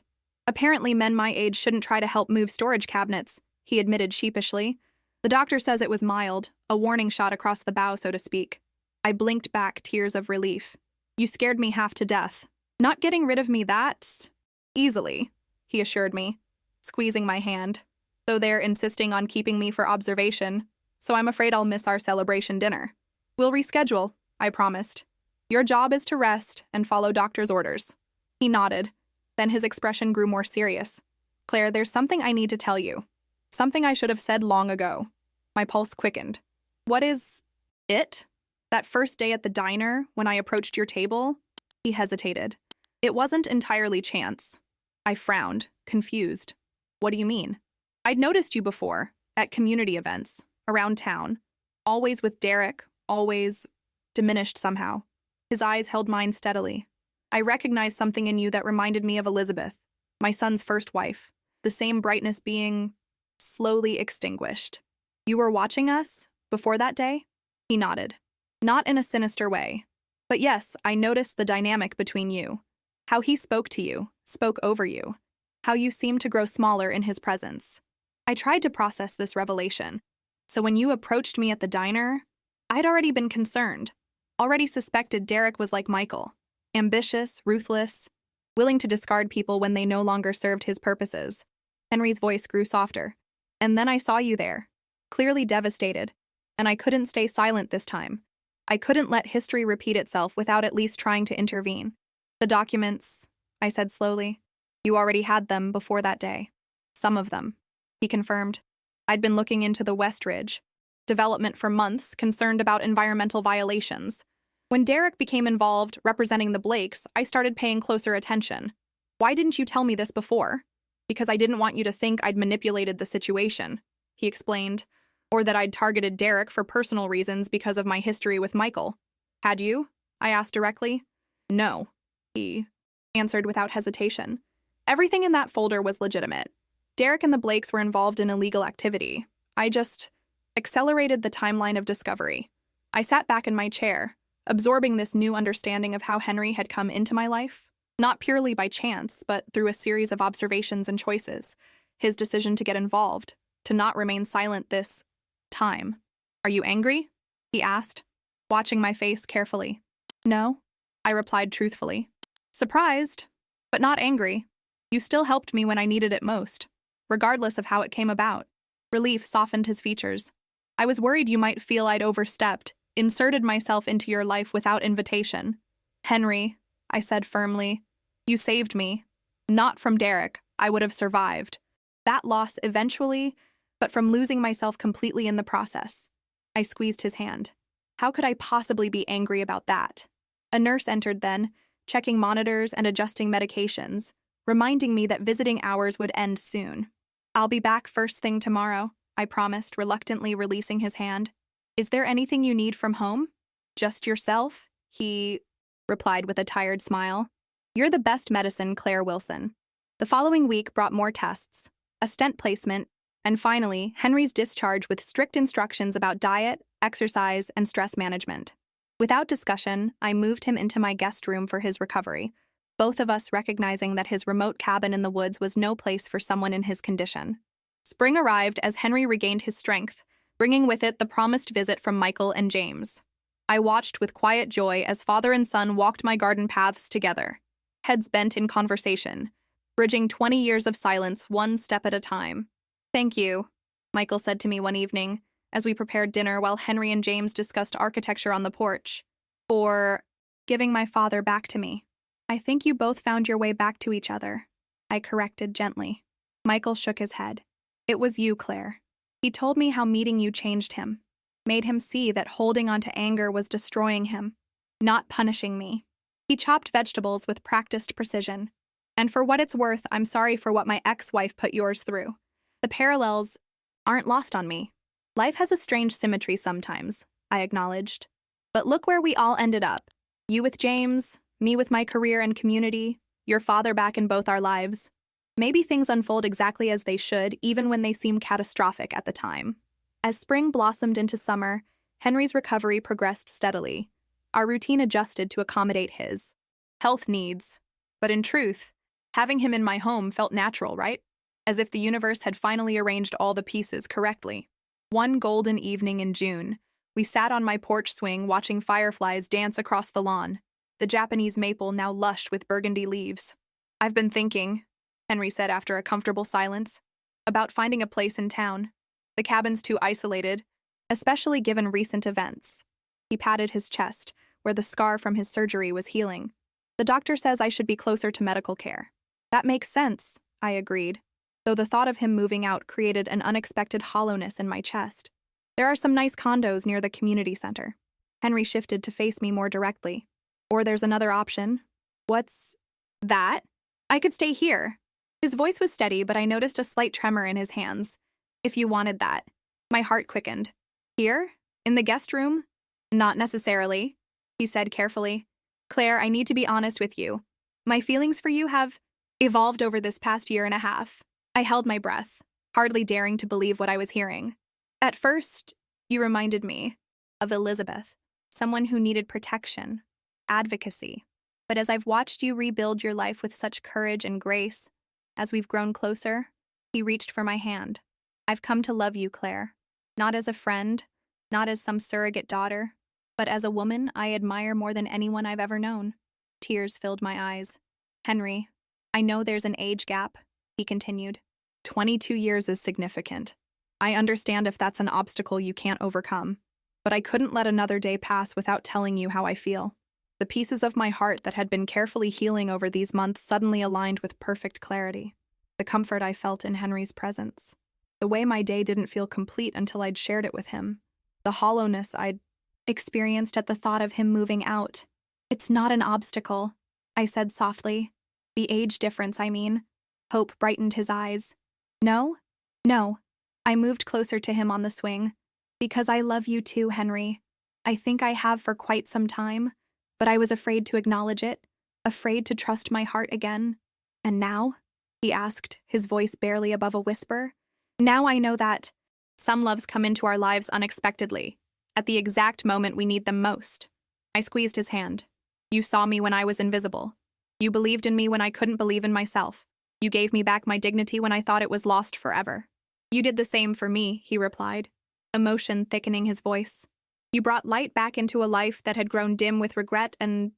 Apparently, men my age shouldn't try to help move storage cabinets, he admitted sheepishly. The doctor says it was mild, a warning shot across the bow, so to speak. I blinked back, tears of relief. You scared me half to death. Not getting rid of me that easily, he assured me, squeezing my hand, though they're insisting on keeping me for observation, so I'm afraid I'll miss our celebration dinner. We'll reschedule, I promised. Your job is to rest and follow doctor's orders. He nodded. Then his expression grew more serious. Claire, there's something I need to tell you. Something I should have said long ago. My pulse quickened. What is it? That first day at the diner, when I approached your table? He hesitated. It wasn't entirely chance. I frowned, confused. What do you mean? I'd noticed you before, at community events, around town. Always with Derek, always diminished somehow. His eyes held mine steadily. I recognized something in you that reminded me of Elizabeth, my son's first wife, the same brightness being slowly extinguished. You were watching us before that day? He nodded. Not in a sinister way. But yes, I noticed the dynamic between you. How he spoke to you, spoke over you. How you seemed to grow smaller in his presence. I tried to process this revelation. So when you approached me at the diner, I'd already been concerned. Already suspected Derek was like Michael. Ambitious, ruthless, willing to discard people when they no longer served his purposes. Henry's voice grew softer. And then I saw you there, clearly devastated, and I couldn't stay silent this time. I couldn't let history repeat itself without at least trying to intervene. The documents, I said slowly. You already had them before that day. Some of them, he confirmed. I'd been looking into the West Ridge development for months, concerned about environmental violations. When Derek became involved representing the Blakes, I started paying closer attention. Why didn't you tell me this before? Because I didn't want you to think I'd manipulated the situation, he explained, or that I'd targeted Derek for personal reasons because of my history with Michael. Had you? I asked directly. No, he answered without hesitation. Everything in that folder was legitimate. Derek and the Blakes were involved in illegal activity. I just accelerated the timeline of discovery. I sat back in my chair, absorbing this new understanding of how Henry had come into my life. Not purely by chance, but through a series of observations and choices. His decision to get involved, to not remain silent this time. Are you angry? He asked, watching my face carefully. No, I replied truthfully. Surprised, but not angry. You still helped me when I needed it most, regardless of how it came about. Relief softened his features. I was worried you might feel I'd overstepped, inserted myself into your life without invitation. Henry, I said firmly, you saved me. Not from Derek, I would have survived. That loss eventually, but from losing myself completely in the process. I squeezed his hand. How could I possibly be angry about that? A nurse entered then, checking monitors and adjusting medications, reminding me that visiting hours would end soon. I'll be back first thing tomorrow, I promised, reluctantly releasing his hand. Is there anything you need from home? Just yourself? He replied with a tired smile. You're the best medicine, Claire Wilson. The following week brought more tests, a stent placement, and finally, Henry's discharge with strict instructions about diet, exercise, and stress management. Without discussion, I moved him into my guest room for his recovery, both of us recognizing that his remote cabin in the woods was no place for someone in his condition. Spring arrived as Henry regained his strength, bringing with it the promised visit from Michael and James. I watched with quiet joy as father and son walked my garden paths together, heads bent in conversation, bridging 20 years of silence one step at a time. Thank you, Michael said to me one evening, as we prepared dinner while Henry and James discussed architecture on the porch, for giving my father back to me. I think you both found your way back to each other, I corrected gently. Michael shook his head. It was you, Claire. He told me how meeting you changed him, made him see that holding on to anger was destroying him, not punishing me. He chopped vegetables with practiced precision. And for what it's worth, I'm sorry for what my ex-wife put yours through. The parallels aren't lost on me. Life has a strange symmetry sometimes, I acknowledged. But look where we all ended up. You with James, me with my career and community, your father back in both our lives. Maybe things unfold exactly as they should, even when they seem catastrophic at the time. As spring blossomed into summer, Henry's recovery progressed steadily. Our routine adjusted to accommodate his health needs. But in truth, Having him in my home felt natural, right? As if the universe had finally arranged all the pieces correctly. One golden evening in June, we sat on my porch swing watching fireflies dance across the lawn, the Japanese maple now lush with burgundy leaves. "I've been thinking," Henry said after a comfortable silence, "about finding a place in town. The cabin's too isolated, especially given recent events." He patted his chest, where the scar from his surgery was healing. "The doctor says I should be closer to medical care." "That makes sense," I agreed, though the thought of him moving out created an unexpected hollowness in my chest. "There are some nice condos near the community center." Henry shifted to face me more directly. "Or there's another option." "What's that?" "I could stay here." His voice was steady, but I noticed a slight tremor in his hands. "If you wanted that." My heart quickened. "Here? In the guest room?" "Not necessarily," he said carefully. "Claire, I need to be honest with you. My feelings for you have evolved over this past year and a half." I held my breath, hardly daring to believe what I was hearing. "At first, you reminded me of Elizabeth, someone who needed protection, advocacy. But as I've watched you rebuild your life with such courage and grace, as we've grown closer," he reached for my hand. "I've come to love you, Claire. Not as a friend, not as some surrogate daughter, but as a woman I admire more than anyone I've ever known." Tears filled my eyes. "Henry, I know there's an age gap," he continued. 22 years is significant. I understand if that's an obstacle you can't overcome, but I couldn't let another day pass without telling you how I feel." The pieces of my heart that had been carefully healing over these months suddenly aligned with perfect clarity. The comfort I felt in Henry's presence. The way my day didn't feel complete until I'd shared it with him. The hollowness I'd experienced at the thought of him moving out. "It's not an obstacle," I said softly. "The age difference, I mean." Hope brightened his eyes. "No? No." I moved closer to him on the swing. "Because I love you too, Henry. I think I have for quite some time, but I was afraid to acknowledge it, afraid to trust my heart again. And now?" he asked, his voice barely above a whisper. "Now I know that some loves come into our lives unexpectedly, at the exact moment we need them most." I squeezed his hand. "You saw me when I was invisible. You believed in me when I couldn't believe in myself. You gave me back my dignity when I thought it was lost forever." "You did the same for me," he replied, emotion thickening his voice. "You brought light back into a life that had grown dim with regret and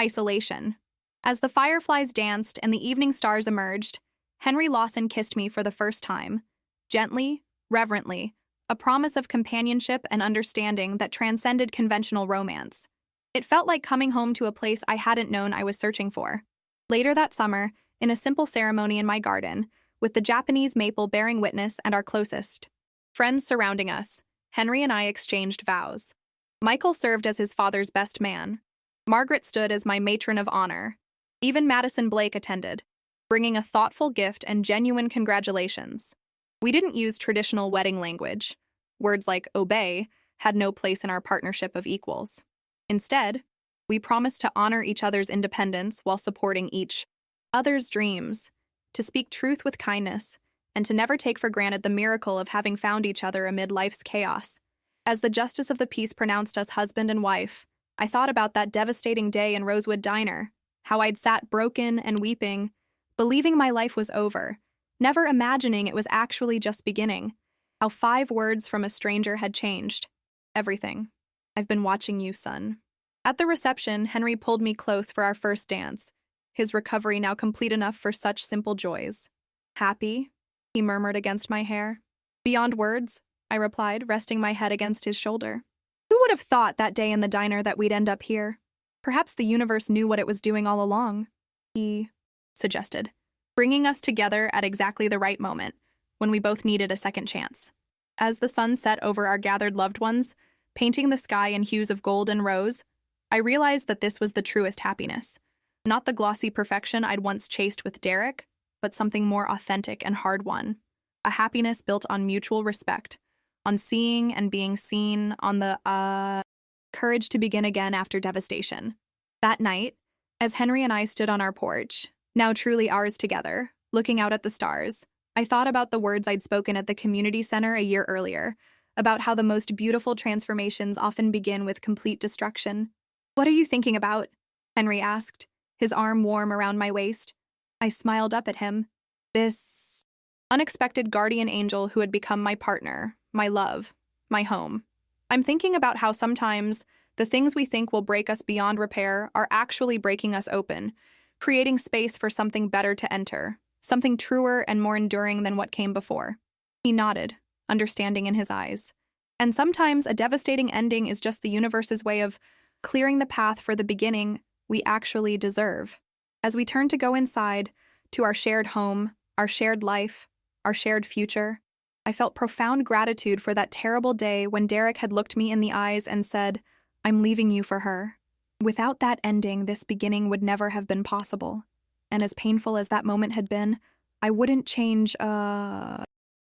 isolation." As the fireflies danced and the evening stars emerged, Henry Lawson kissed me for the first time, gently, reverently, a promise of companionship and understanding that transcended conventional romance. It felt like coming home to a place I hadn't known I was searching for. Later that summer, in a simple ceremony in my garden, with the Japanese maple bearing witness and our closest friends surrounding us, Henry and I exchanged vows. Michael served as his father's best man. Margaret stood as my matron of honor. Even Madison Blake attended, bringing a thoughtful gift and genuine congratulations. We didn't use traditional wedding language. Words like obey had no place in our partnership of equals. Instead, we promised to honor each other's independence while supporting each other's dreams, to speak truth with kindness, and to never take for granted the miracle of having found each other amid life's chaos. As the justice of the peace pronounced us husband and wife, I thought about that devastating day in Rosewood Diner, how I'd sat broken and weeping, believing my life was over, never imagining it was actually just beginning, how 5 words from a stranger had changed everything. "I've been watching you, son." At the reception, Henry pulled me close for our first dance, his recovery now complete enough for such simple joys. "Happy?" he murmured against my hair. "Beyond words," I replied, resting my head against his shoulder. Who would have thought that day in the diner that we'd end up here? Perhaps the universe knew what it was doing all along, he suggested, bringing us together at exactly the right moment, when we both needed a second chance. As the sun set over our gathered loved ones, painting the sky in hues of gold and rose, I realized that this was the truest happiness. Not the glossy perfection I'd once chased with Derek, but something more authentic and hard-won. A happiness built on mutual respect, on seeing and being seen, on the, courage to begin again after devastation. That night, as Henry and I stood on our porch, now truly ours together, looking out at the stars, I thought about the words I'd spoken at the community center a year earlier, about how the most beautiful transformations often begin with complete destruction. "What are you thinking about?" Henry asked, his arm warm around my waist. I smiled up at him. This unexpected guardian angel who had become my partner, my love, my home. I'm thinking about how sometimes the things we think will break us beyond repair are actually breaking us open, creating space for something better to enter, something truer and more enduring than what came before. He nodded, understanding in his eyes. And sometimes a devastating ending is just the universe's way of clearing the path for the beginning we actually deserve. As we turn to go inside, to our shared home, our shared life, our shared future, I felt profound gratitude for that terrible day when Derek had looked me in the eyes and said, "I'm leaving you for her." Without that ending, this beginning would never have been possible. And as painful as that moment had been, I wouldn't change a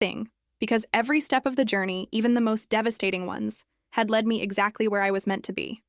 thing, because every step of the journey, even the most devastating ones, had led me exactly where I was meant to be.